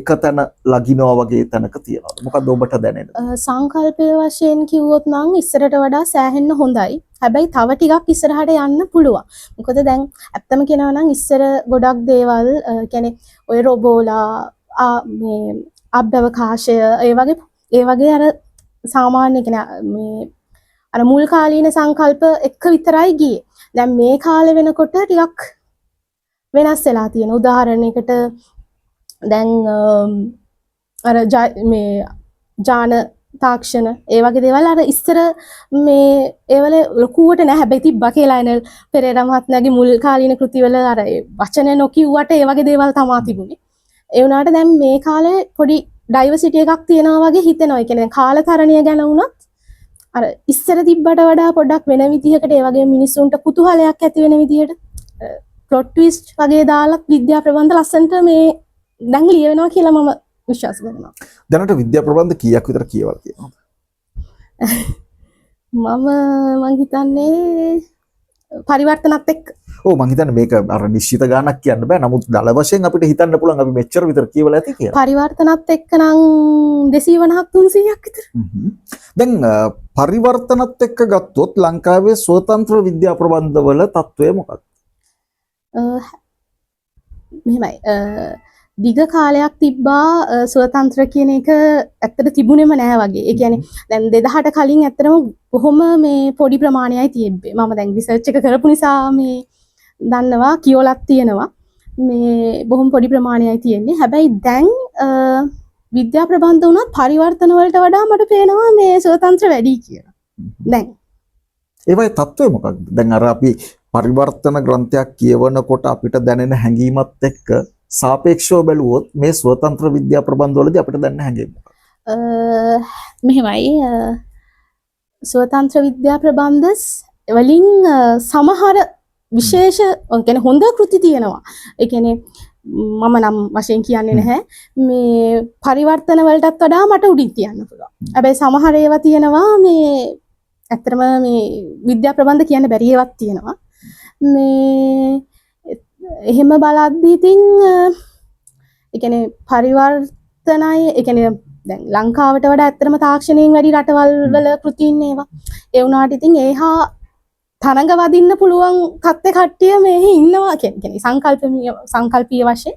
එක තැන ලගිනවා වගේ තැනක තියනවාද මොකද ඔබට දැනෙන්නේ සංකල්පීය වශයෙන් කිව්වොත් නම් ඉස්සරට වඩා සෑහෙන්න හොඳයි හැබැයි තව ටිකක් ඉස්සරහට යන්න පුළුවන් මොකද දැන් ඇත්තම කියනවා නම් ඉස්සර ගොඩක් දේවල් කියන්නේ ඔය රොබෝලා මේ අභ්‍යවකාශය ඒ වගේ අර සාමාන්‍ය මේ අර මුල් කාලීන සංකල්ප එක විතරයි ගියේ. දැන් මේ කාලේ වෙනකොට ටිකක් වෙනස් වෙලා තියෙන. උදාහරණයකට දැන් අර මේ ජාන තාක්ෂණ ඒ වගේ දේවල් අර ඉස්සර මේ ඒවල ලකුවට නැහැ. හැබැයි තිබ්බා කියලා එන පෙරේරා මහත්මයාගේ මුල් කාලීන කෘතිවල අර වචන නොකියුවට ඒ වගේ දේවල් තමයි තිබුණේ. ඒ වුණාට දැන් මේ කාලේ පොඩි ඩයිවර්සිටි එකක් තියෙනවා වගේ හිතෙනවා. ඒ කියන්නේ කාලතරණය ගැන වුණත් අර ඉස්සර තිබ්බට වඩා පොඩ්ඩක් වෙන විදිහකට ඒ වගේ මිනිස්සුන්ට කුතුහලයක් ඇති වෙන විදිහට ප්ලොට් ට්විස්ට් වගේ දාලා විද්‍යා ප්‍රබන්ධ ලස්සනට මේ දැන් ලියවෙනවා කියලා මම විශ්වාස කරනවා. දැනට විද්‍යා ප්‍රබන්ධ කීයක් විතර කියවලා තියෙනවද? මම හිතන්නේ පරිවර්තනත් එක්ක ඔව් මං හිතන්නේ මේක අර නිශ්චිත ගාණක් කියන්න බෑ. නමුත් දල වශයෙන් අපිට හිතන්න පුළුවන් අපි මෙච්චර විතර කියවලා ඇති කියලා. පරිවර්තනත් එක්ක නම් 250ක් 300ක් විතර. දැන් පරිවර්තනත් එක්ක ගත්තොත් ලංකාවේ ස්වතන්ත්‍ර විද්‍යා ප්‍රබන්ධ වල තත්ත්වය මොකක්ද? මෙහෙමයි. දිග කාලයක් තිබ්බා ස්වතන්ත්‍ර කියන එක ඇත්තට තිබුණෙම නෑ වගේ. ඒ කියන්නේ දැන් 2000ට කලින් ඇත්තටම කොහොම මේ පොඩි ප්‍රමාණයයි තියෙන්නේ. මම දැන් රිසර්ච් එක කරපු නිසා මේ දන්නවා කියවලක් තියෙනවා. මේ බොහොම පොඩි ප්‍රමාණයයි තියෙන්නේ. හැබැයි දැන් විද්‍යා ප්‍රබන්ධ උනත් පරිවර්තන වලට වඩා මට පේනවා මේ ස්වතන්ත්‍ර වැඩි කියලා. දැන් ඒවයි තත්ත්වය මොකක්ද? දැන් අර අපි පරිවර්තන ග්‍රන්ථයක් කියවනකොට අපිට දැනෙන හැඟීමත් එක්ක සාපේක්ෂව බැලුවොත් මේ ස්වතන්ත්‍ර විද්‍යා ප්‍රබන්ධ වලදී අපිට දැනෙන හැඟීම මොකක්ද? මෙහෙමයි ස්වතන්ත්‍ර විද්‍යා ප්‍රබන්ධ වලින් සමහර විශේෂ කියන්නේ හොඳ කෘති තියෙනවා. ඒ කියන්නේ මම නම් වශයෙන් කියන්නේ නැහැ. මේ පරිවර්තන වලටත් වඩා මට උඩින් තියන්න පුළුවන්. හැබැයි සමහර ඒවා තියෙනවා මේ ඇත්තටම මේ විද්‍යා ප්‍රබන්ධ කියන්න බැරි ඒවාත් තියෙනවා. මේ එහෙම බලද්දී ඉතින් ඒ කියන්නේ පරිවර්තනයි ඒ කියන්නේ දැන් ලංකාවට වඩා ඇත්තටම තාක්ෂණයෙන් වැඩි රටවල් වල කෘතීන් ඒවා. ඒ වුණාට ඉතින් ඒහා තරඟ වදින්න පුළුවන් කට්ටිය මෙහි ඉන්නවා කියන්නේ සංකල්පීය වශයෙන්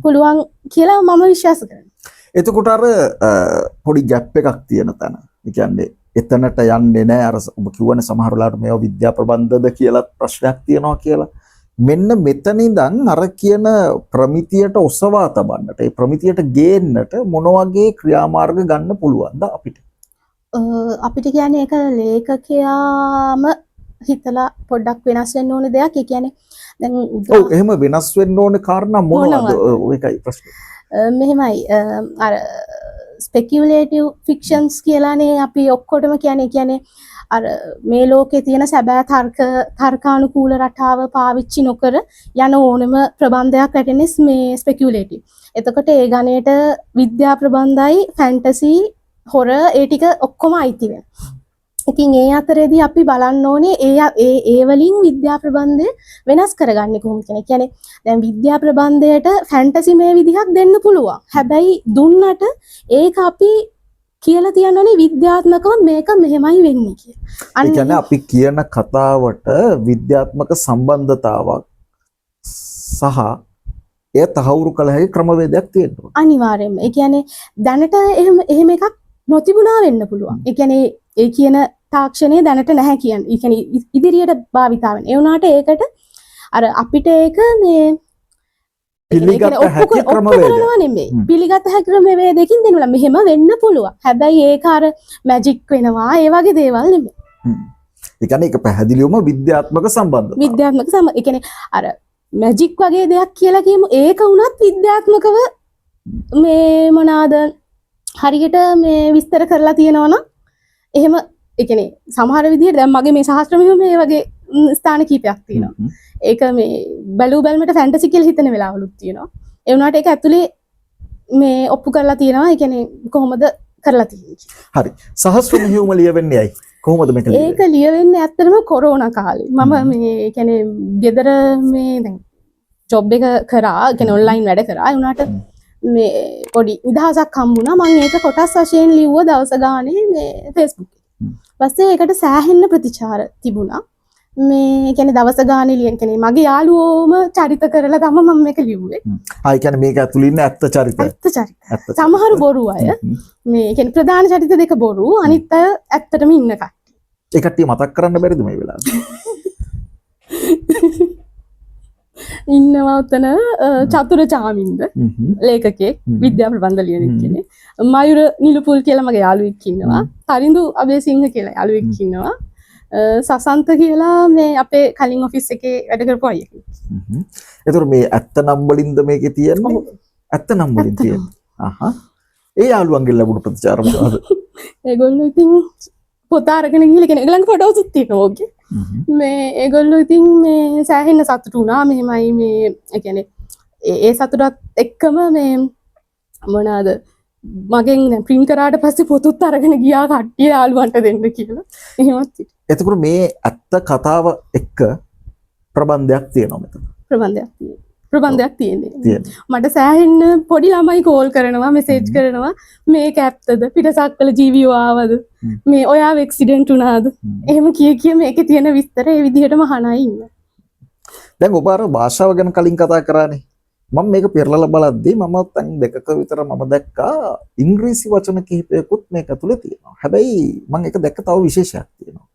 පුළුවන් කියලා මම විශ්වාස කරනවා. එතකොට අර පොඩි ගැප් එකක් තියෙන තැන. ඒ කියන්නේ එතනට යන්නේ නැහැ අර ඔබ කියවනේ සමහර වෙලාවට මේවා විද්‍යා ප්‍රබන්ධද කියලා ප්‍රශ්නයක් තියෙනවා කියලා. මෙන්න මෙතන ඉඳන් අර කියන ප්‍රමිතියට ඔසවා තබන්නට ඒ ප්‍රමිතියට ගේන්නට මොන වගේ ක්‍රියාමාර්ග ගන්න පුළුවන්ද අපිට? අපිට කියන්නේ ඒක ලේඛකයාම හිතලා පොඩ්ඩක් වෙනස් වෙන්න ඕන දෙයක්. ඒ කියන්නේ දැන් ඔව් එහෙම වෙනස් වෙන්න ඕන කාරණා මොනවද? ඒකයි ප්‍රශ්නේ. මෙහෙමයි අර ස්පෙකියුලේටිව් ෆික්ෂන්ස් කියලානේ අපි ඔක්කොටම කියන්නේ අර මේ ලෝකේ තියෙන සැබෑ තර්කානුකූල රටාව පාවිච්චි නොකර යන ඕනම ප්‍රබන්ධයක් රැටෙන්නේ මේ ස්පෙකියුලේටිව්. එතකොට ඒ ගණයට විද්‍යා ප්‍රබන්ධයි ෆැන්ටසි හොරර් ඒ ටික ඔක්කොම අයිති වෙනවා. ඉතින් ඒ අතරේදී අපි බලන්න ඕනේ ඒ වලින් විද්‍යා ප්‍රබන්ධය වෙනස් කරගන්නේ කොහොමද කියන. කියන්නේ දැන් විද්‍යා ප්‍රබන්ධයට ෆැන්ටසි මේ විදිහක් දෙන්න පුළුවන්. හැබැයි දුන්නට ඒක අපි කියලා තියන්නේ විද්‍යාත්මකව මේක මෙහෙමයි වෙන්නේ කියලා. ඒ කියන්නේ අපි කියන කතාවට විද්‍යාත්මක සම්බන්ධතාවක් සහ ඒ තහවුරු කළ හැකි ක්‍රමවේදයක් තියෙනවා. අනිවාර්යයෙන්ම. ඒ කියන්නේ දැනට එහෙම එකක් නොතිබුණා වෙන්න පුළුවන්. ඒ කියන්නේ ඒ කියන තාක්ෂණය දැනට නැහැ කියන්නේ. ඒ කියන්නේ ඉදිරියට භාවිතා වෙන. ඒ වුණාට ඒකට අර අපිට ඒක මේ පිළිගත හැකි ක්‍රමවේදයක් නෙමෙයි. පිළිගත හැකි ක්‍රමවේදයකින් දෙන්නුලා මෙහෙම වෙන්න පුළුවන්. හැබැයි ඒක අර මැජික් වෙනවා ඒ වගේ දේවල් නෙමෙයි. ඒ කියන්නේ ඒක පැහැදිලිවම විද්‍යාත්මක සම්බන්ධතාවය. විද්‍යාත්මක ඒ කියන්නේ අර මැජික් වගේ දෙයක් කියලා කියමු. ඒක වුණත් විද්‍යාත්මකව මේ මොනවාද හරියට මේ විස්තර කරලා තියෙනවා නම් එහෙම ඒ කියන්නේ සමහර විදිහට දැන් මගේ මේ ශාස්ත්‍ර මෙහෙම මේ වගේ ස්ථාන කීපයක් තියෙනවා. ඒක මේ බැලුමට ෆැන්ටසි කියලා හිතන වෙලාවලුත් තියෙනවා. ඒ වුණාට ඒක ඇතුලේ මේ ඔප්පු කරලා තියෙනවා. ඒ කියන්නේ කොහොමද කරලා තියෙන්නේ. හරි. සහස්‍ර මෙහෙයුම ලියවෙන්නේ ඇයි? කොහොමද මේක ලියවෙන්නේ? ඒක ලියවෙන්නේ ඇත්තටම කොරෝනා කාලේ. මම මේ ඒ කියන්නේ ගෙදර මේ දැන් ජොබ් එක කරා. ඒ කියන්නේ ඔන්ලයින් වැඩ කරා. ඒ වුණාට මේ පොඩි නිදහසක් හම්බුණා. මම ඒක කොටස් වශයෙන් ලිව්වා දවස ගානේ මේ Facebook එකේ. පස්සේ ඒකට සෑහෙන්න ප්‍රතිචාර තිබුණා. මේ කියන්නේ දවස ගානේ ලියන කෙනේ මගේ යාළුවෝම චරිත කරලා තමයි මම මේක ලිව්වේ. ඒ කියන්නේ මේක ඇතුළේ ඉන්න ඇත්ත චරිත. ඇත්ත චරිත. සමහර බොරු අය මේ කියන්නේ ප්‍රධාන චරිත දෙක බොරු අනිත් අය ඇත්තටම ඉන්න කට්ටිය. ඒ කට්ටිය මතක් කරන්න බැරිද මේ වෙලාවේ? ඉන්නවා උතන චතුර චාමින්ද ලේඛකයෙක් විද්‍යා ප්‍රබන්ධ ලියන කෙනෙක්. මයුර නිලුපුල් කියලා මගේ යාළුවෙක් ඉන්නවා. හරිඳු අබේසිංහ කියලා යාළුවෙක් ඉන්නවා. සසන්ත කියලා මේ අපේ කලින් ඔෆිස් එකේ වැඩ කරපු අයෙක්. එතකොට මේ ඇත්ත නම් වලින්ද මේකේ තියෙන්නේ? ඇත්ත නම් වලින් තියෙන්නේ. අහහ. ඒ යාළුවන්ගෙන් ලැබුණු ප්‍රතිචාර මොකද? ඒගොල්ලෝ ඉතින් පොත අරගෙන ගිහලා කෙනෙක් ළඟ ෆොටෝස් තියෙනවා ඕකේ. මේ ඒගොල්ලෝ ඉතින් මේ සෑහෙන්න සතුටු වුණා. මෙහෙමයි මේ ඒ කියන්නේ ඒ සතුටත් එක්කම මේ මොනවාද මගෙන් දැන් ප්‍රින්ට් කරාට පස්සේ පොතුත් අරගෙන ගියා කට්ටිය යාළුවන්ට දෙන්න කියලා. එහෙමත් එතකොට මේ ඇත්ත කතාව එක්ක ප්‍රබන්ධයක් තියෙනවා මෙතන. ප්‍රබන්ධයක් තියෙන්නේ. මට සෑහෙන්න පොඩි ළමයි කෝල් කරනවා මෙසේජ් කරනවා මේක ඇත්තද පිටසක්වල ජීවියෝ ආවද මේ ඔයාව ඇක්සිඩන්ට් වුණාද එහෙම කිය මේකේ තියෙන විස්තර ඒ විදිහටම අහනයි ඉන්නවා. දැන් ඔබ අර භාෂාව ගැන කලින් කතා කරානේ. මම මේක පෙරලලා බලද්දී මම දැන් දෙකක විතර මම දැක්කා ඉංග්‍රීසි වචන කිහිපයකුත් මේක ඇතුලේ තියෙනවා. හැබැයි මම ඒක දැක්ක තව විශේෂයක් තියෙනවා.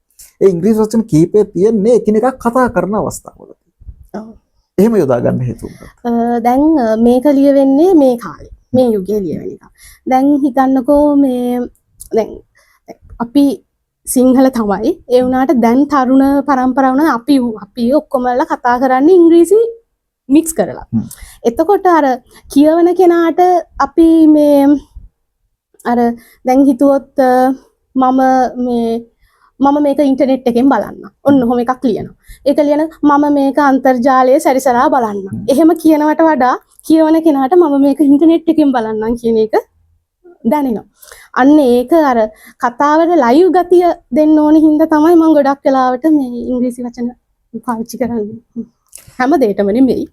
ඒ ඉංග්‍රීසි වචන කිහිපය තියෙන්නේ එකිනෙකක් කතා කරන අවස්ථාවලදී. ඔව්. එහෙම යොදා ගන්න හේතුව මොකක්ද? දැන් මේක ලියවෙන්නේ මේ කාලේ. මේ යුගයේ ලියවෙන එක. දැන් හිතන්නකෝ මේ දැන් අපි සිංහල තමයි. ඒ වුණාට දැන් තරුණ පරම්පරාව වුණා අපි ඔක්කොමලා කතා කරන්නේ ඉංග්‍රීසි මික්ස් කරලා. එතකොට අර කියවන කෙනාට අපි මේ අර දැන් හිතුවොත් මම මේ මම මේක ඉන්ටර්නෙට් එකෙන් බලන්න. ඔන්න ඔහොම එකක් ලියනවා. ඒක ලියන මම මේක අන්තර්ජාලයේ සැරිසරා බලන්න. එහෙම කියනවට වඩා කියවන කෙනාට මම මේක ඉන්ටර්නෙට් එකෙන් බලන්නම් කියන එක දැනෙනවා. අන්න ඒක අර කතාවට ලයිව් ගතිය දෙන්න ඕන හින්දා තමයි මම ගොඩක් වෙලාවට මේ ඉංග්‍රීසි වචන පාවිච්චි කරන්නේ. හැම දෙයකම නෙමෙයි.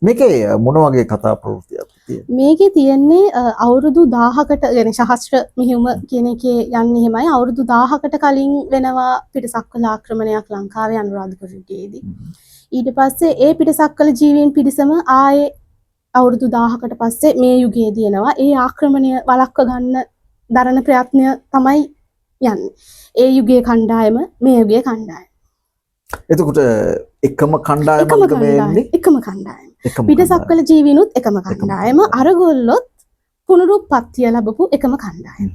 මේකේ මොන වගේ කතා ප්‍රවෘත්තියක් තියෙන්නේ? මේකේ තියෙන්නේ අවුරුදු 1000කට يعني සහස්ත්‍ර මෙහෙයුම කියන එකේ යන්නේ එහෙමයි. අවුරුදු 1000කට කලින් වෙනවා පිටසක්වල ආක්‍රමණයක් ලංකාවේ අනුරාධපුර යුගයේදී. ඊට පස්සේ ඒ පිටසක්වල ජීවීන් පිරිසම ආයේ අවුරුදු 1000කට පස්සේ මේ යුගයේදී එනවා. ඒ ආක්‍රමණය වළක්ව ගන්න දරන ප්‍රයත්නය තමයි යන්නේ. ඒ යුගයේ කණ්ඩායම මේ යුගයේ කණ්ඩායම. එතකොට එකම කණ්ඩායමක් වෙන්නේ එකම කණ්ඩායම. පිටසක්වල ජීවිනුත් එකම කණ්ඩායම. අරගොල්ලොත් පුනරුත්පත්තිය ලැබපු එකම කණ්ඩායම.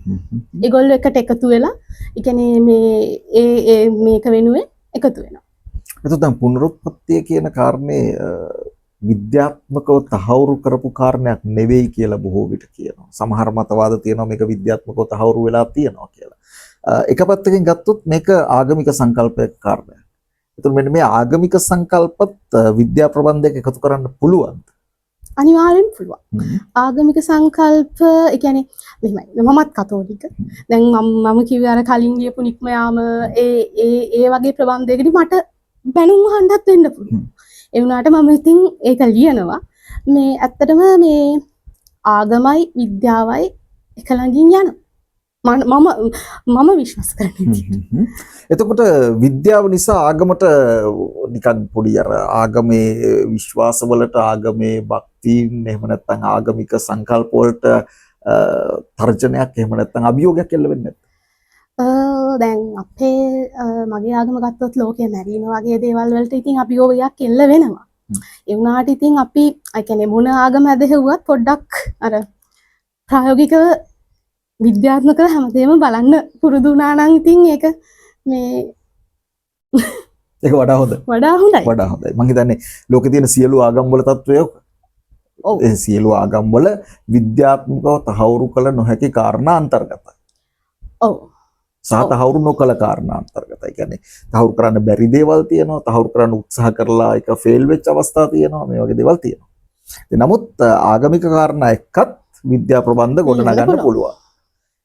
ඒගොල්ලෝ එකට එකතු වෙලා ඒ කියන්නේ මේ මේක වෙනුවෙන් එකතු වෙනවා. එතකොට දැන් පුනරුත්පත්තිය කියන කාරණේ විද්‍යාත්මකව තහවුරු කරපු කාරණයක් නෙවෙයි කියලා බොහෝ විට කියනවා. සමහර මතවාද තියෙනවා මේක විද්‍යාත්මකව තහවුරු වෙලා තියෙනවා කියලා. එක පැත්තකින් ගත්තොත් මේක ආගමික සංකල්පයක කාරණයක්. එතකොට මෙන්න මේ ආගමික සංකල්පත් විද්‍යා ප්‍රබන්ධයක එකතු කරන්න පුළුවන්ද? අනිවාර්යෙන් පුළුවන්. ආගමික සංකල්ප ඒ කියන්නේ මෙහෙමයි. මමත් කතෝලික. දැන් මම කිව්වේ අර කලින් ගියපු නික්ම යාම ඒ වගේ ප්‍රබන්ධයකදී මට බැනුම් අහන්නත් වෙන්න පුළුවන්. ඒ වුණාට මම ඉතින් ඒක ලියනවා. මේ ඇත්තටම මේ ආගමයි විද්‍යාවයි එක ළඟින් යනවා. මම විශ්වාස කරන්නේ. එතකොට විද්‍යාව නිසා ආගමට නිකන් පොඩි අර ආගමේ විශ්වාසවලට ආගමේ භක්තියින් එහෙම නැත්නම් ආගමික සංකල්ප වලට තර්ජනයක් එහෙම නැත්නම් අභියෝගයක් එල්ල වෙන්නේ නැත්නම් දැන් අපේ මගේ ආගම ගත්තොත් ලෝකයේ මැරීම වගේ දේවල් වලට ඉතින් අභියෝගයක් එල්ල වෙනවා. ඒ වුණාට ඉතින් අපි ඒ කියන්නේ මොන ආගම ඇදහිව්වත් පොඩ්ඩක් අර ප්‍රායෝගිකව විද්‍යාත්මකව හැමදේම බලන්න පුරුදු වුණා නම් ඉතින් ඒක මේ ඒක වඩා හොඳයි. වඩා හොඳයි. මම හිතන්නේ ලෝකේ තියෙන සියලු ආගම් වල තත්ත්වය ඔව්. ඒ සියලු ආගම් වල විද්‍යාත්මකව තහවුරු කළ නොහැකි කාරණා අන්තර්ගතයි. ඔව්. සහ තහවුරු නොකළ කාරණා අන්තර්ගතයි. කියන්නේ තහවුරු කරන්න බැරි දේවල් තියෙනවා, තහවුරු කරන්න උත්සාහ කරලා ඒක ෆේල් වෙච්ච අවස්ථා තියෙනවා, මේ වගේ දේවල් තියෙනවා. නමුත් ආගමික කාරණා එක්කත් විද්‍යා ප්‍රබන්ධ ගොඩනගන්න පුළුවන්.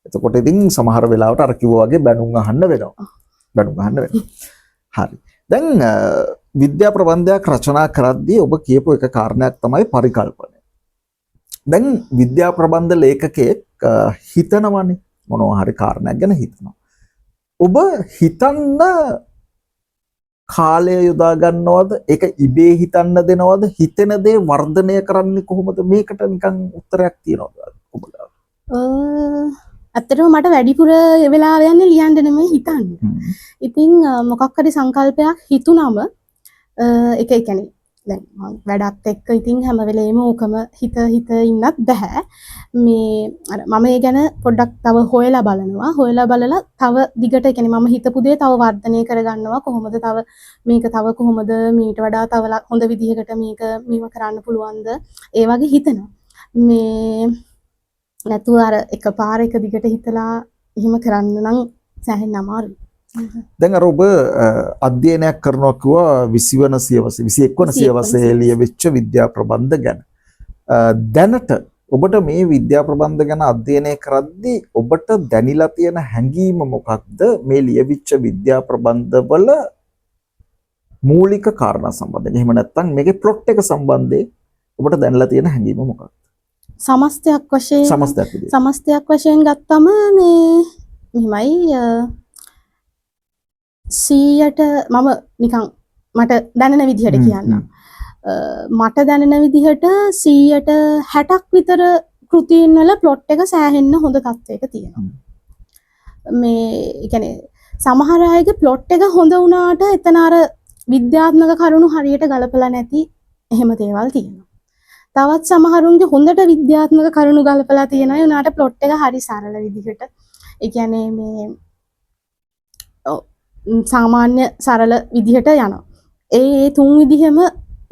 එතකොට ඉතින් සමහර වෙලාවට අර කිව්වා වගේ බැනුම් අහන්න වෙනවා. හරි. දැන් විද්‍යා ප්‍රබන්ධයක් රචනා කරද්දී ඔබ කියපු එක කාරණයක් තමයි පරිකල්පනය. දැන් විද්‍යා ප්‍රබන්ධ ලේඛකයෙක් හිතනවනේ මොනවා හරි කාරණයක් ගැන හිතනවා. ඔබ හිතන්න කාලය යොදා ගන්නවද? ඒක ඉබේ හිතන්න දෙනවද? හිතෙන දේ වර්ධනය කරන්නේ කොහොමද? මේකට නිකන් උත්තරයක් තියනවද ඔබලා? ඇත්තටම මට වැඩිපුර වෙලා යන්නේ ලියන්න නෙමෙයි හිතන්න. ඉතින් මොකක් හරි සංකල්පයක් හිතුනම ඒක ඒ කියන්නේ දැන් මම වැඩත් එක්ක ඉතින් හැම වෙලේම ඕකම හිත ඉන්නත් බෑ. මේ අර මම ඒ ගැන පොඩ්ඩක් තව හොයලා බලනවා. හොයලා බලලා තව දිගට ඒ කියන්නේ මම හිතපු දේ තව වර්ධනය කරගන්නවා. කොහොමද තව මේක තව කොහොමද මීට වඩා තව හොඳ විදිහකට මේව කරන්න පුළුවන්ද? ඒ වගේ හිතනවා. මේ නැතුව අර එකපාර එක දිගට හිතලා එහෙම කරන්න නම් සෑහෙන්න අමාරුයි. දැන් අර ඔබ අධ්‍යයනයක් කරනවා කිව්වා 20 වන සියවසේ 21 වන සියවසේ ලියවිච්ච විද්‍යා ප්‍රබන්ධ ගැන. දැනට ඔබට මේ විද්‍යා ප්‍රබන්ධ ගැන අධ්‍යයනය කරද්දී ඔබට දැනිලා තියෙන හැඟීම මොකක්ද? මේ ලියවිච්ච විද්‍යා ප්‍රබන්ධ වල මූලික කාරණා සම්බන්ධයෙන්. එහෙම නැත්නම් මේකේ ප්ලොට් එක සම්බන්ධයෙන් ඔබට දැනලා තියෙන හැඟීම මොකක්ද? සමස්තයක් වශයෙන් ගත්තම මේ මෙහිමයි 100ට මම නිකන් මට දැනෙන විදිහට කියන්නම්. මට දැනෙන විදිහට 100ට 60ක් විතර කෘතීන් වල ප්ලොට් එක සෑහෙන්න හොඳ තත්ත්වයක තියෙනවා. මේ ඒ කියන්නේ සමහර අයගේ ප්ලොට් එක හොඳ වුණාට එතන අර විද්‍යාත්මක කරුණු හරියට ගලපලා නැති එහෙම දේවල් තියෙනවා. තවත් සමහරුන්ගේ හොඳට විද්‍යාත්මක කරුණු ගලපලා තියෙනවා. ඒ උනාට ප්ලොට් එක හරි සරල විදිහට. ඒ කියන්නේ මේ සාමාන්‍ය සරල විදිහට යනවා. ඒ තුන් විදිහෙම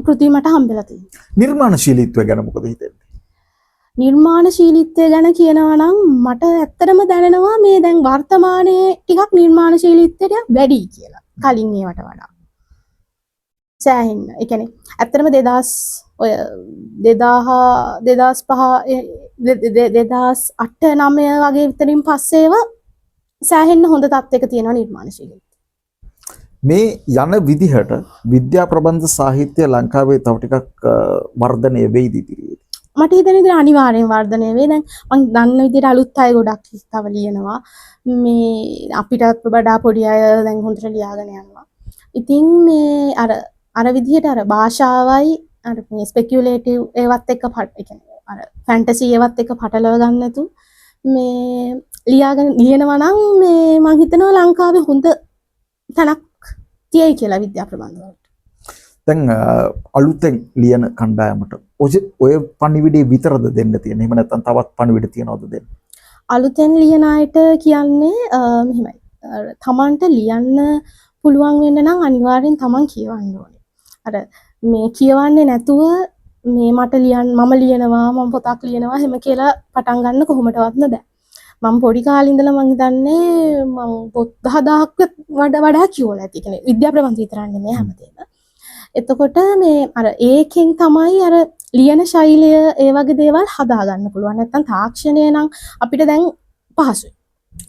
කෘති මට හම්බෙලා තියෙනවා. නිර්මාණශීලීත්වය ගැන මොකද හිතෙන්නේ? නිර්මාණශීලීත්වය ගැන කියනවා නම් මට ඇත්තටම දැනෙනවා මේ දැන් වර්තමානයේ ටිකක් නිර්මාණශීලීත්වයට වැඩි කියලා. කලින් ඒවට වඩා. සෑහෙන්න. ඒ කියන්නේ ඇත්තටම 2000 ඔය 2008 9 වගේ විතරින් පස්සේව සෑහෙන්න හොඳ තත්ත්වයක තියෙනවා නිර්මාණශීලීත්වය. මේ යන විදිහට විද්‍යා ප්‍රබන්ධ සාහිත්‍ය ලංකාවේ තව ටිකක් වර්ධනය වෙයිද ඉදිරියේදී? මට හිතෙන විදිහට අනිවාර්යෙන් වර්ධනය වෙයි. දැන් මම දන්න විදිහට අලුත් අය ගොඩක් තව ලියනවා. මේ අපිටත් වඩා පොඩි අය දැන් හොඳට ලියාගෙන යනවා. ඉතින් මේ අර විදිහට අර භාෂාවයි අර මේ ස්පෙකියුලේටිව් ඒවත් එක්ක ඒ කියන්නේ අර ෆැන්ටසි ඒවත් එක්ක පටලව ගන්න නැතු මේ ලියාගෙන ලියනවා නම් මේ මම හිතනවා ලංකාවේ හොඳ තැනක් තියෙයි කියලා විද්‍යා ප්‍රබන්ධ වලට. දැන් අලුතෙන් ලියන කණ්ඩායමට ඔය පණිවිඩේ විතරද දෙන්න තියෙන්නේ? එහෙම නැත්නම් තවත් පණිවිඩ තියනවද දෙන්න? අලුතෙන් ලියන අයට කියන්නේ මෙහෙමයි. තමන්ට ලියන්න පුළුවන් වෙන්න නම් අනිවාර්යෙන් තමන් කියවන්න ඕනේ. අර මේ කියවන්නේ නැතුව මේ මට මම ලියනවා මම පොතක් ලියනවා එහෙම කියලා පටන් ගන්න කොහොමදවත්ම බෑ. මම පොඩි කාලේ ඉඳලා මම හිතන්නේ මම පොත් 10000ක් වඩා කියවලා ඇති. කියන්නේ විද්‍යා ප්‍රබන්ධ විතරක් නෙමෙයි හැමදේම. එතකොට මේ අර ඒකෙන් තමයි අර ලියන ශෛලිය ඒ වගේ දේවල් හදා ගන්න පුළුවන්. නැත්තම් තාක්ෂණය නම් අපිට දැන් පහසුයි.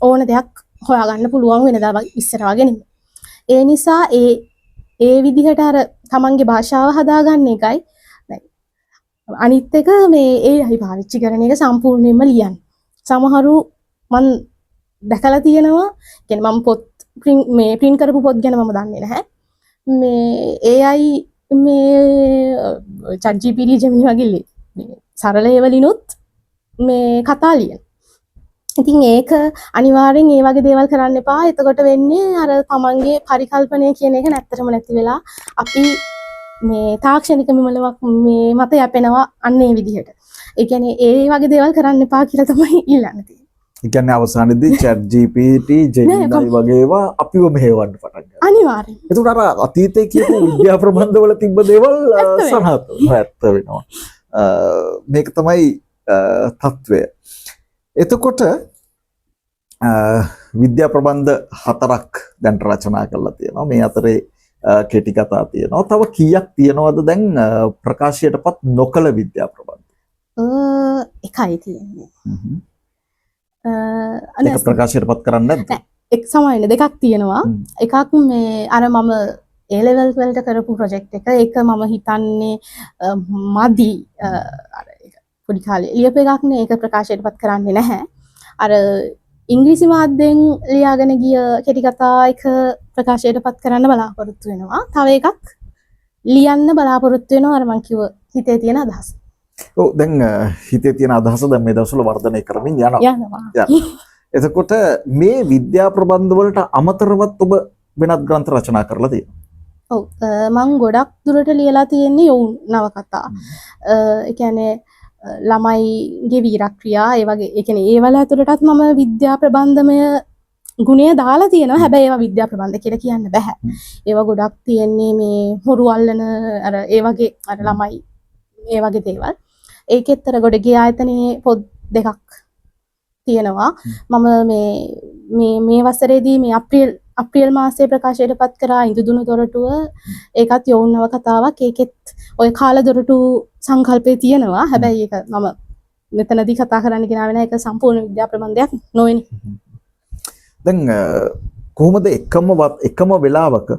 ඕන දෙයක් හොයාගන්න පුළුවන් වෙනදා වගේ ඉස්සර වගේ නෙමෙයි. ඒ නිසා ඒ විදිහට අර තමන්ගේ භාෂාව හදාගන්න එකයි. දැන් අනිත් එක මේ AI පාවිච්චි කරන එක සම්පූර්ණයෙන්ම ලියන්න. සමහරු මම දැකලා තියෙනවා. කියන්නේ මම පොත් print කරපු පොත් ගැන මම දන්නේ නැහැ. මේ AI මේ ChatGPT Gemini වගේ සරල ඒවලිනුත් මේ කතා ලියන. ඉතින් ඒක අනිවාර්යෙන් ඒ වගේ දේවල් කරන්න එපා. එතකොට වෙන්නේ අර තමන්ගේ පරිකල්පනය කියන එක නැත්තටම නැති වෙලා අපි මේ තාක්ෂණික මේ මත යැපෙනවා අන්න ඒ විදිහට. ඒ කියන්නේ ඒ වගේ දේවල් කරන්න එපා කියලා තමයි ඉල්ලන්නේ තියෙන්නේ. ඒ කියන්නේ අවසානයේදී ChatGPT Gemini වගේ ඒවා අපිව මෙහෙවන්න පටන් ගන්නවා. අනිවාර්යෙන්. ඒකට අර අතීතයේ කියපු විද්‍යා ප්‍රබන්ධ වල තිබ්බ දේවල් ඇත්ත වෙනවා. මේක තමයි තත්වය. එතකොට විද්‍යා ප්‍රබන්ධ 4ක් දැන් රචනා කරලා තියෙනවා. මේ අතරේ කෙටි කතා තියෙනවා. තව කීයක් තියෙනවද දැන් ප්‍රකාශයටපත් නොකළ විද්‍යා ප්‍රබන්ධ? එකයි තියෙන්නේ. ඒක ප්‍රකාශයටපත් කරන්නේ නැද්ද? එක් සමාන දෙකක් තියෙනවා. එකක් මේ අර මම A level වලට කරපු ප්‍රොජෙක්ට් එක. ඒක මම හිතන්නේ මදි අර පොඩි කාලේ ලියපු එකක් නේ. ඒක ප්‍රකාශයටපත් කරන්නේ නැහැ. අර ඉංග්‍රීසි මාධ්‍යයෙන් ලියාගෙන ගිය කෙටි කතා එක ප්‍රකාශයටපත් කරන්න බලාපොරොත්තු වෙනවා. තව එකක් ලියන්න බලාපොරොත්තු වෙනවා. අර මං කිව්ව හිතේ තියෙන අදහස. ඔව් දැන් හිතේ තියෙන අදහස දැන් මේ දවස්වල වර්ධනය කරමින් යනවා. එතකොට මේ විද්‍යා ප්‍රබන්ධ වලට අමතරවත් ඔබ වෙනත් ග්‍රන්ථ රචනා කරලා තියෙනවා. ඔව් මං ගොඩක් දුරට ලියලා තියෙන්නේ යොවුන් නවකතා. ඒ කියන්නේ ළමයිගේ වීරක්‍රියා ඒ වගේ ඒ කියන්නේ ඒවල ඇතුළටත් මම විද්‍යා ප්‍රබන්ධමය ගුණය දාලා තියෙනවා. හැබැයි ඒවා විද්‍යා ප්‍රබන්ධ කියලා කියන්න බෑ. ඒවා ගොඩක් තියෙන්නේ මේ හොරු අල්ලන අර ඒ වගේ අර ළමයි ඒ වගේ දේවල්. ඒකෙත් අර ගොඩගේ ආයතනයේ පොත් දෙකක් තියෙනවා. මම මේ වසරේදී මේ අප්‍රේල් මාසයේ ප්‍රකාශයටපත් කරා ඉන්දුදුණු දොරටුව. ඒකත් යොවුන් නවකතාවක්. ඒකෙත් ඔය කාල දොරටු සංකල්පය තියෙනවා. හැබැයි ඒක මම මෙතනදී කතා කරන්න ගෙනාවේ නැහැ. ඒක සම්පූර්ණ විද්‍යා ප්‍රබන්ධයක් නොවේනේ. දැන් කොහොමද එකම වෙලාවක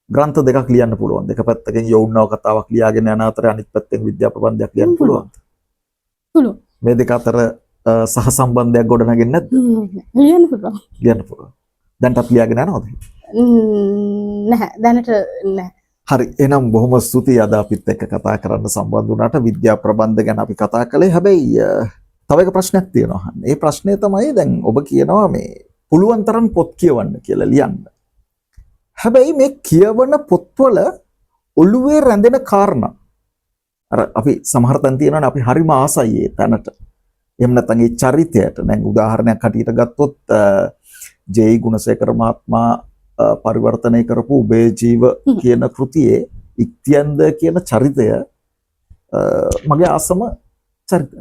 ග්‍රන්ථ දෙකක් ලියන්න පුළුවන්? දෙක පැත්තකින් යොවුන් නවකතාවක් ලියාගෙන යන අතර අනිත් පැත්තෙන් විද්‍යා ප්‍රබන්ධයක් ලියන්න පුළුවන්. පුළුවන්. මේ දෙක අතර සහ සම්බන්ධයක් ගොඩනගෙන්නේ නැද්ද? ලියන්න පුළුවන්. ලියන්න පුළුවන්. දැන්ටත් ලියාගෙන යනවද? නැහැ. දැනට නැහැ. හරි. එහෙනම් බොහොම ස්තුතියි අද අපිත් එක්ක කතා කරන්න සම්බන්ධ වුණාට. විද්‍යා ප්‍රබන්ධ ගැන අපි කතා කළේ. හැබැයි තව එක ප්‍රශ්නයක් තියෙනවා. ඒ ප්‍රශ්නේ තමයි දැන් ඔබ කියනවා මේ පුළුවන් තරම් පොත් කියවන්න කියලා ලියන්න. හැබැයි මේ කියවන පොත්වල ඔළුවේ රැඳෙන කාරණා අර අපි සමහර තැන් තියෙනවානේ අපි හරිම ආසයි ඒ තැනට. එහෙම නැත්නම් ඒ චරිතයට. දැන් උදාහරණයක් හටියට ගත්තොත් ජේ ගුණසේකර මහත්මයා පරිවර්තනය කරපු උබේ ජීව කියන කෘතියේ ඉක්තියන්ද කියන චරිතය මගේ ආසම චරිතය.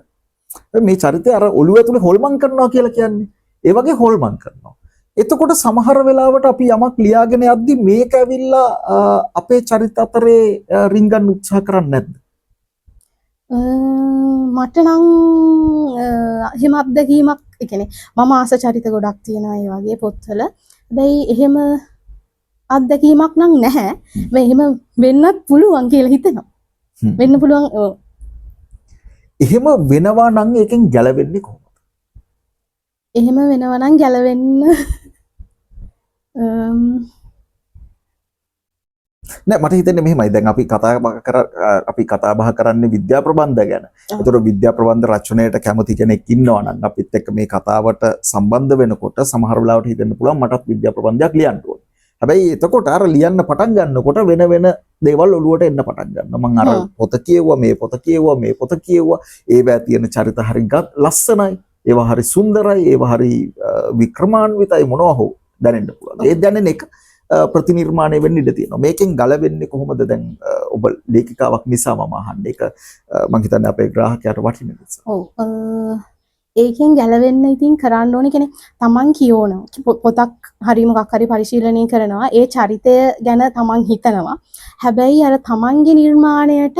මේ චරිතය අර ඔළුව ඇතුලේ හොල්මන් කරනවා කියලා කියන්නේ. ඒ වගේ හොල්මන් කරනවා. එතකොට සමහර වෙලාවට අපි යමක් ලියාගෙන යද්දි මේක ඇවිල්ලා අපේ චරිත අතරේ රිංගන්න උත්සාහ කරන්නේ නැද්ද? මට නම් එහෙම අත්දැකීමක් ඒ කියන්නේ මම ආස චරිත ගොඩක් තියෙනවා ඒ වගේ පොත්වල. හැබැයි එහෙම අත්දැකීමක් නම් නැහැ. මේ එහෙම වෙන්නත් පුළුවන් කියලා හිතෙනවා. වෙන්න පුළුවන්. එහෙම වෙනවා නම් ඒකෙන් ගැලවෙන්නේ කොහොමද? එහෙම වෙනවා නම් ගැලවෙන්න නෑ මට හිතෙන්නේ මෙහෙමයි. දැන් අපි කතා බහ කරන්නේ විද්‍යා ප්‍රබන්ධ ගැන. ඒතකොට විද්‍යා ප්‍රබන්ධ රචනයට කැමති කෙනෙක් ඉන්නවා නම් අපිත් එක්ක මේ කතාවට සම්බන්ධ වෙනකොට සමහර වෙලාවට හිතෙන්න පුළුවන් මටත් විද්‍යා ප්‍රබන්ධයක් ලියන්න ඕනේ. හැබැයි එතකොට අර ලියන්න පටන් ගන්නකොට වෙන දේවල් ඔළුවට එන්න පටන් ගන්නවා. මම අර පොත කියවුවා, මේ පොත කියවුවා, මේ පොත කියවුවා. ඒවැ තියෙන චරිත හරි ලස්සනයි. ඒවා හරි සුන්දරයි. ඒවා හරි වික්‍රමාන්විතයි මොනවා හෝ දැනෙන්න පුළුවන්. ඒ දැනෙන එක ප්‍රතිනිර්මාණය වෙන්න ඉඩ තියෙනවා. මේකෙන් ගලවෙන්නේ කොහොමද? දැන් ඔබ ලේඛිකාවක් නිසා මම අහන්නේ. ඒක මම හිතන්නේ අපේ ග්‍රාහකයාට වටින නිසා. ඔව්. ඒකෙන් ගැලවෙන්න ඉතින් කරන්න ඕනේ කියන්නේ තමන් කියවනවා. පොතක් හරි මොකක් හරි පරිශීලනය කරනවා. ඒ චරිතය ගැන තමන් හිතනවා. හැබැයි අර තමන්ගේ නිර්මාණයට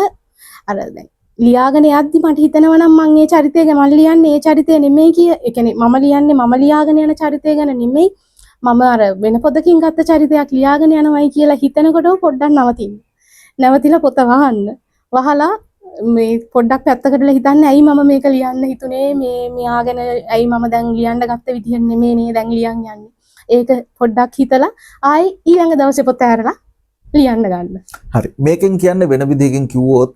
අර දැන් ලියාගෙන යද්දි මට හිතෙනවා නම් මම ඒ චරිතය ගැන මම ලියන්නේ ඒ චරිතය නෙමෙයි ඒ කියන්නේ මම ලියන්නේ මම ලියාගෙන යන චරිතය ගැන නෙමෙයි. මම අර වෙන පොතකින් ගත්ත චරිතයක් ලියාගෙන යනවයි කියලා හිතනකොට පොඩ්ඩක් නවතින්න. නැවතිලා පොත වහන්න. වහලා මේ පොඩ්ඩක් පැත්තකටලා හිතන්නේ ඇයි මම මේක ලියන්න හිතුනේ මේ මෙයා ගැන ඇයි මම දැන් ලියන්න ගත්ත විදිහ නෙමෙයි නේ දැන් ලියන් යන්නේ. ඒක පොඩ්ඩක් හිතලා ආයි ඊළඟ දවසේ පොත ඇරලා ලියන්න ගන්න. හරි. මේකෙන් කියන්නේ වෙන විදිහකින් කිව්වොත්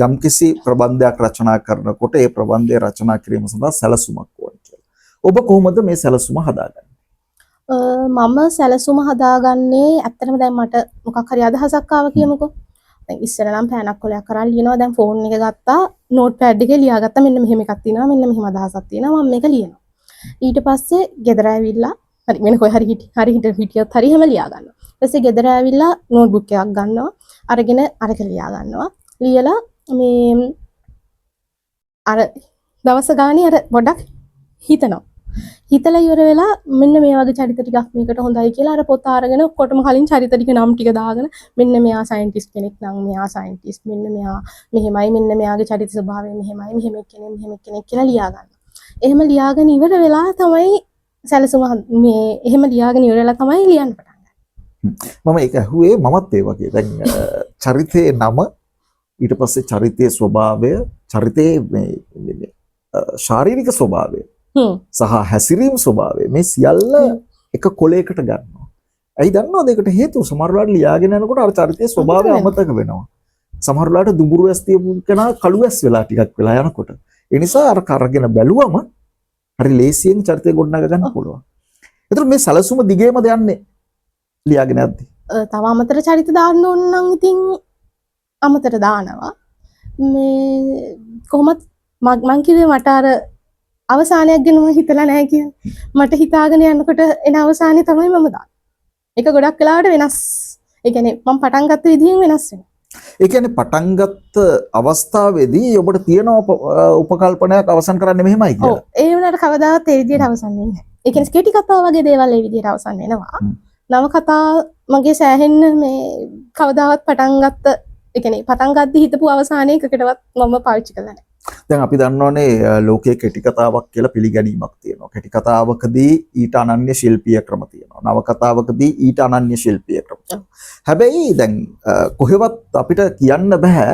යම්කිසි ප්‍රබන්ධයක් රචනා කරනකොට ඒ ප්‍රබන්ධය රචනා කිරීම සඳහා සැලසුමක් ඕන කියලා. ඔබ කොහොමද මේ සැලසුම හදාගන්නේ? මම සැලසුම හදාගන්නේ ඇත්තටම දැන් මට මොකක් හරි අදහසක් ආව කියමුකෝ. දැන් ඉස්සර නම් පෑනක් කොලයක් කරන් ලියනවා. දැන් ෆෝන් එක ගත්තා, නෝට් පැඩ් එකේ ලියාගත්තා. මෙන්න මෙහෙම එකක් තියෙනවා. මෙන්න මෙහෙම අදහසක් තියෙනවා. මම මේක ලියනවා. ඊට පස්සේ ගෙදර ඇවිල්ලා හරි වෙන කොයි හරි හිටියොත් හරි හැම ලියා ගන්නවා. ඊට පස්සේ ගෙදර ඇවිල්ලා නෝට්බුක් එකක් ගන්නවා. අරගෙන අරක ලියා ගන්නවා. ලියලා මේ අර දවස ගානේ අර පොඩක් හිතනවා. හිතලා ඉවර වෙලා මෙන්න මේ වගේ චරිත ටිකක් මේකට හොඳයි කියලා අර පොත අරගෙන ඔක්කොටම කලින් චරිත ටික නම් ටික දාගෙන මෙන්න මෙයා සයන්ටිස්ට් කෙනෙක් නම් මෙයා සයන්ටිස්ට් මෙන්න මෙයා මෙහෙමයි මෙන්න මෙයාගේ චරිත ස්වභාවය මෙහෙමයි මෙහෙම කෙනෙක් කියලා ලියා ගන්නවා. එහෙම ලියාගෙන ඉවර වෙලා තමයි සැලසුම මේ එහෙම ලියාගෙන ඉවර වෙලා තමයි ලියන්න පටන් ගන්නේ. මම ඒක ඇහුවේ මමත් ඒ වගේ. දැන් චරිතේ නම ඊට පස්සේ චරිතයේ ස්වභාවය චරිතයේ මේ ශාරීරික ස්වභාවය සහ හැසිරීම ස්වභාවය මේ සියල්ල එක කොලයකට ගන්නවා. ඇයි දන්නවද ඒකට හේතුව? සමහර වෙලාවට ලියාගෙන යනකොට අර චරිතයේ ස්වභාවය අමතක වෙනවා. සමහර වෙලාවට දුඹුරු ඇස් තියපු කෙනා කළු ඇස් වෙලා ටිකක් වෙලා යනකොට. ඒ නිසා අර කරගෙන බැලුවම හරි ලේසියෙන් චරිතය ගොඩනගා ගන්න පුළුවන්. ඒතර මේ සැලසුම දිගේමද යන්නේ ලියාගෙන යද්දි? තව අමතර චරිත දාන්න ඕන නම් ඉතින් අමතර දානවා. මේ කොහොමත් මං කිව්වේ මට අර අවසානයක් ගැන මම හිතලා නැහැ කියන්නේ. මට හිතාගෙන යනකොට එන අවසානේ තමයි මම දාන්නේ. ඒක ගොඩක් වෙලාවට වෙනස්. ඒ කියන්නේ මම පටන් ගත්ත විදිහෙන් වෙනස් වෙනවා. ඒ කියන්නේ පටන් ගත්ත අවස්ථාවේදී ඔබට තියෙන උපකල්පනයක් අවසන් කරන්නේ මෙහෙමයි කියලා. ඔව්. ඒ වුණාට කවදාවත් ඒ විදිහට අවසන් වෙන්නේ නැහැ. ඒ කියන්නේ කෙටි කතා වගේ දේවල් ඒ විදිහට අවසන් වෙනවා. නව කතා මගේ සෑහෙන්න මේ කවදාවත් පටන් ගත්ත ඒ කියන්නේ පටන් ගද්දි හිතපු අවසානයේ එකකටවත් මම පාවිච්චි කරලා නැහැ. දැන් අපි දන්නවනේ ලෝකයේ කෙටි කතාවක් කියලා පිළිගැනීමක් තියෙනවා. කෙටි කතාවකදී ඊට අනන්‍ය ශිල්පීය ක්‍රම තියෙනවා. නව කතාවකදී ඊට අනන්‍ය ශිල්පීය ක්‍රම තියෙනවා. හැබැයි දැන් කොහෙවත් අපිට කියන්න බෑ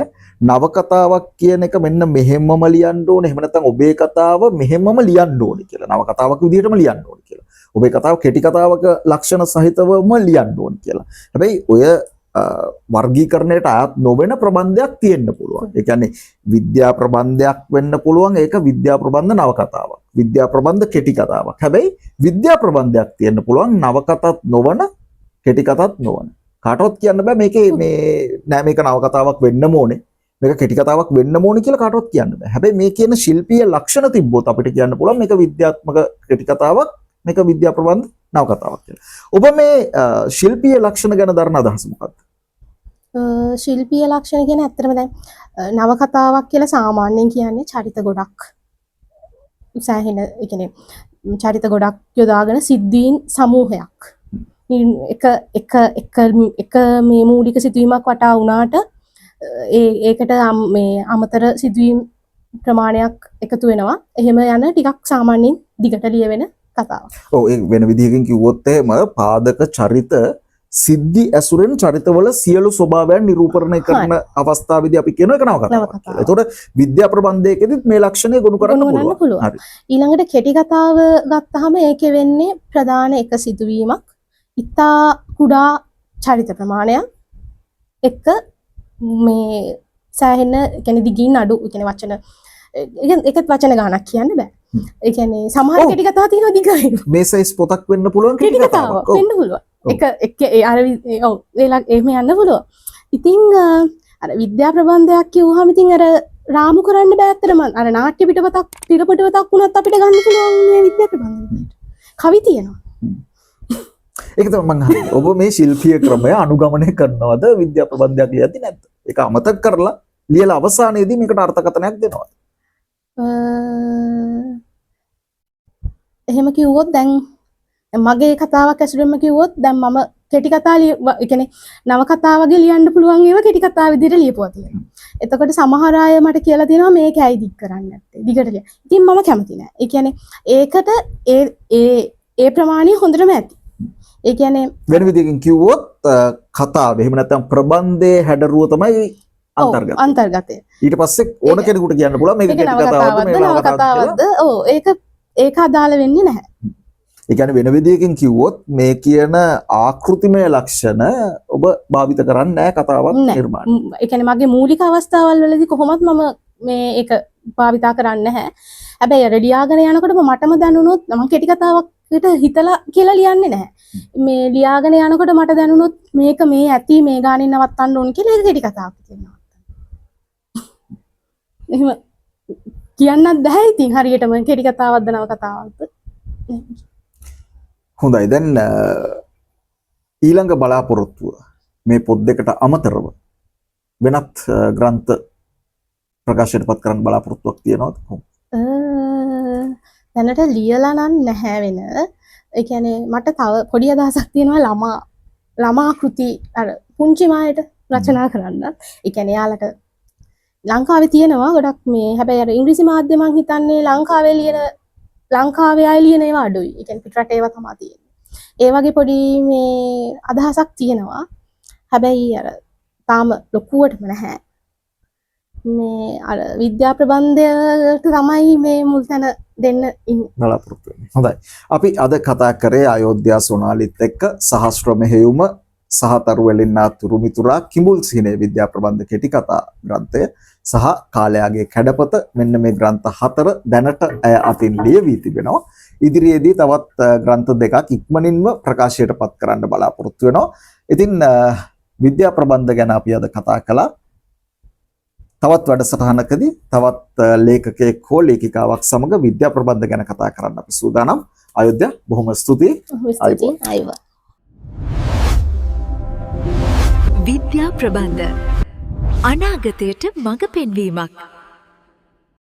නව කතාවක් කියන එක මෙන්න මෙහෙමම ලියන්න ඕනේ. එහෙම නැත්නම් ඔබේ කතාව මෙහෙමම ලියන්න ඕනේ කියලා. නව කතාවක් විදිහටම ලියන්න ඕනේ කියලා. ඔබේ කතාව කෙටි කතාවක ලක්ෂණ සහිතවම ලියන්න ඕනේ කියලා. හැබැයි ඔය වර්ගීකරණයට අයත් නොවන ප්‍රබන්ධයක් තියෙන්න පුළුවන්. ඒ කියන්නේ විද්‍යා ප්‍රබන්ධයක් වෙන්න පුළුවන්. ඒක විද්‍යා ප්‍රබන්ධ නව කතාවක්. විද්‍යා ප්‍රබන්ධ කෙටි කතාවක්. හැබැයි විද්‍යා ප්‍රබන්ධයක් තියෙන්න පුළුවන් නව කතාවක් නොවන කෙටි කතාවක් නොවන. කාටවත් කියන්න බෑ මේකේ මේ නෑ මේක නව කතාවක් වෙන්නම ඕනේ. මේක කෙටි කතාවක් වෙන්නම ඕනේ කියලා කාටවත් කියන්න බෑ. හැබැයි මේ කියන ශිල්පීය ලක්ෂණ තිබ්බොත් අපිට කියන්න පුළුවන් මේක විද්‍යාත්මක කෙටි කතාවක් මේක විද්‍යා ප්‍රබන්ධ නව කතාවක් කියලා. ඔබ මේ ශිල්පීය ලක්ෂණ ගැන දරන අදහස මොකක්ද? ශිල්පීය ලක්ෂණ කියන්නේ ඇත්තටම දැන් නව කතාවක් කියලා සාමාන්‍යයෙන් කියන්නේ චරිත ගොඩක් සෑහෙන ඒ කියන්නේ චරිත ගොඩක් යොදාගෙන සිද්ධීන් සමූහයක් එක මේ මූලික සිදුවීමක් වටා වුණාට ඒකට මේ අමතර සිදුවීම් ප්‍රමාණයක් එකතු වෙනවා. එහෙම යන ටිකක් සාමාන්‍යයෙන් දිගට ලියවෙන කතාවක්. ඔව් ඒ වෙන විදිහකින් කිව්වොත් එහෙම පාදක චරිත සිද්ධි ඇසුරෙන් චරිතවල සියලු ස්වභාවයන් නිරූපණය කරන අවස්ථාවේදී අපි කියන එක නවකතාවක් කියලා. ඒතකොට විද්‍යා ප්‍රබන්ධයකදීත් මේ ලක්ෂණය ගොනු කරන්න පුළුවන්. හරි. ඊළඟට කෙටි කතාව ගත්තාම ඒකේ වෙන්නේ ප්‍රධාන එක සිදුවීමක්. ඉතා කුඩා චරිත ප්‍රමාණයක් එක මේ සෑහෙන කියන්නේ දිගින් අඩු කියන්නේ වචන ඒකත් වචන ගානක් කියන්න බෑ. ඒ කියන්නේ සමහර කෙටි කතා තියෙනවා දිගයි. මේ සයිස් පොතක් වෙන්න පුළුවන් කෙටි කතාවක් වෙන්න පුළුවන්. එක අර ඔව් එහෙම යන්න පුළුවන්. ඉතින් අර විද්‍යා ප්‍රබන්ධයක් කිව්වහම ඉතින් අර රාමු කරන්න බෑ අතරම අර නාට්‍ය පිටපතක් තිරපිටපතක් වුණත් අපිට ගන්න පුළුවන් මේ විද්‍යා ප්‍රබන්ධයට. කවි තියෙනවා. ඒක තමයි මම අහන්නේ. ඔබ මේ ශිල්පීය ක්‍රමය අනුගමනය කරනවද විද්‍යා ප්‍රබන්ධයක් ලියද්දි නැද්ද? ඒක අමතක කරලා ලියලා අවසානයේදී මේකට අර්ථකථනයක් දෙනවද? එහෙම කිව්වොත් දැන් මගේ කතාවක් ඇසුරෙන්ම කිව්වොත් දැන් මම කෙටි කතා ඒ කියන්නේ නව කතා වගේ ලියන්න පුළුවන් ඒවා කෙටි කතා විදිහට ලියපුවා තියෙනවා. එතකොට සමහර අය මට කියලා තියෙනවා මේක ඇයි දික් කරන්නේ නැත්තේ දිගට ලිය. ඉතින් මම කැමති නෑ. ඒ කියන්නේ ඒකට ඒ ප්‍රමාණය හොඳටම ඇති. ඒ කියන්නේ වෙන විදිහකින් කිව්වොත් කතාව එහෙම නැත්නම් ප්‍රබන්ධයේ හැඩරුව තමයි අන්තර්ගතය. ඊට පස්සේ ඕන කෙනෙකුට කියන්න පුළුවන් මේක කෙටි කතාවක්ද මේ නව කතාවක්ද? ඔව් ඒක අදාළ වෙන්නේ නැහැ. ඒ කියන්නේ වෙන විදිහකින් කිව්වොත් මේ කියන ආකෘතිමය ලක්ෂණ ඔබ භාවිත කරන්නේ නැහැ කතාවක් නිර්මාණය. ඒ කියන්නේ මගේ මූලික අවස්ථාවල් වලදී කොහොමත් මම මේ ඒක භාවිතා කරන්නේ නැහැ. හැබැයි අර ලියාගෙන යනකොට මටම දැනුණොත් මම කෙටි කතාවකට හිතලා කියලා ලියන්නේ නැහැ. මේ ලියාගෙන යනකොට මට දැනුණොත් මේක මේ ඇති මේ ගානින් නවත්තන්න ඕන කියලා ඒක කෙටි කතාවක් කියනවා. එහෙම කියන්නත් බෑ ඉතින් හරියටම කෙටි කතාවක්ද නව කතාවක්ද. හොඳයි දැන් ඊළඟ බලාපොරොත්තුව මේ පොත් දෙකට අමතරව වෙනත් ග්‍රන්ථ ප්‍රකාශයට පත් කරන්න බලාපොරොත්තුවක් තියෙනවද කොහොමද? දැනට ලියලා නම් නැහැ වෙන. ඒ කියන්නේ මට තව පොඩි අදහසක් තියෙනවා ළමා කෘති අර පුංචි මායට රචනා කරන්න. ඒ කියන්නේ යාලට ලංකාවේ තියෙනවා ගොඩක් මේ හැබැයි අර ඉංග්‍රීසි මාධ්‍ය මං හිතන්නේ ලංකාවේ අය ලියන ඒවා අඩුයි. ඒ කියන්නේ පිටරට ඒවා තමයි තියෙන්නේ. ඒ වගේ පොඩි මේ අදහසක් තියෙනවා. හැබැයි අර තාම ලොකුවටම නැහැ. මේ අර විද්‍යා ප්‍රබන්ධයට තමයි මේ මුල් තැන දෙන්න ඉන්නේ. බලාපොරොත්තු වෙන්නේ. හොඳයි. අපි අද කතා කරේ අයෝධ්‍යා සොනාලිත් එක්ක සහස්‍ර මෙහෙයුම සහතරු වෙලින්නා තුරුමිතුරා කිඹුල් සිහිනේ විද්‍යා ප්‍රබන්ධ කෙටි කතා ග්‍රන්ථය සහ කාලයාගේ කැඩපත මෙන්න මේ ග්‍රන්ථ 4 දැනට අතින් ලියවී තිබෙනවා. ඉදිරියේදී තවත් ග්‍රන්ථ දෙකක් ඉක්මනින්ම ප්‍රකාශයට පත් කරන්න බලාපොරොත්තු වෙනවා. ඉතින් විද්‍යා ප්‍රබන්ධ ගැන අපි අද කතා කළා. තවත් වැඩසටහනකදී තවත් ලේඛකයෙක් හෝ ලේඛිකාවක් සමග විද්‍යා ප්‍රබන්ධ ගැන කතා කරන්න අපි සූදානම්. අයෝධ්‍යා බොහොම ස්තුතියි. අයුබෝවන්. විද්‍යා ප්‍රබන්ධ අනාගතයට මඟ පෙන්වීමක්.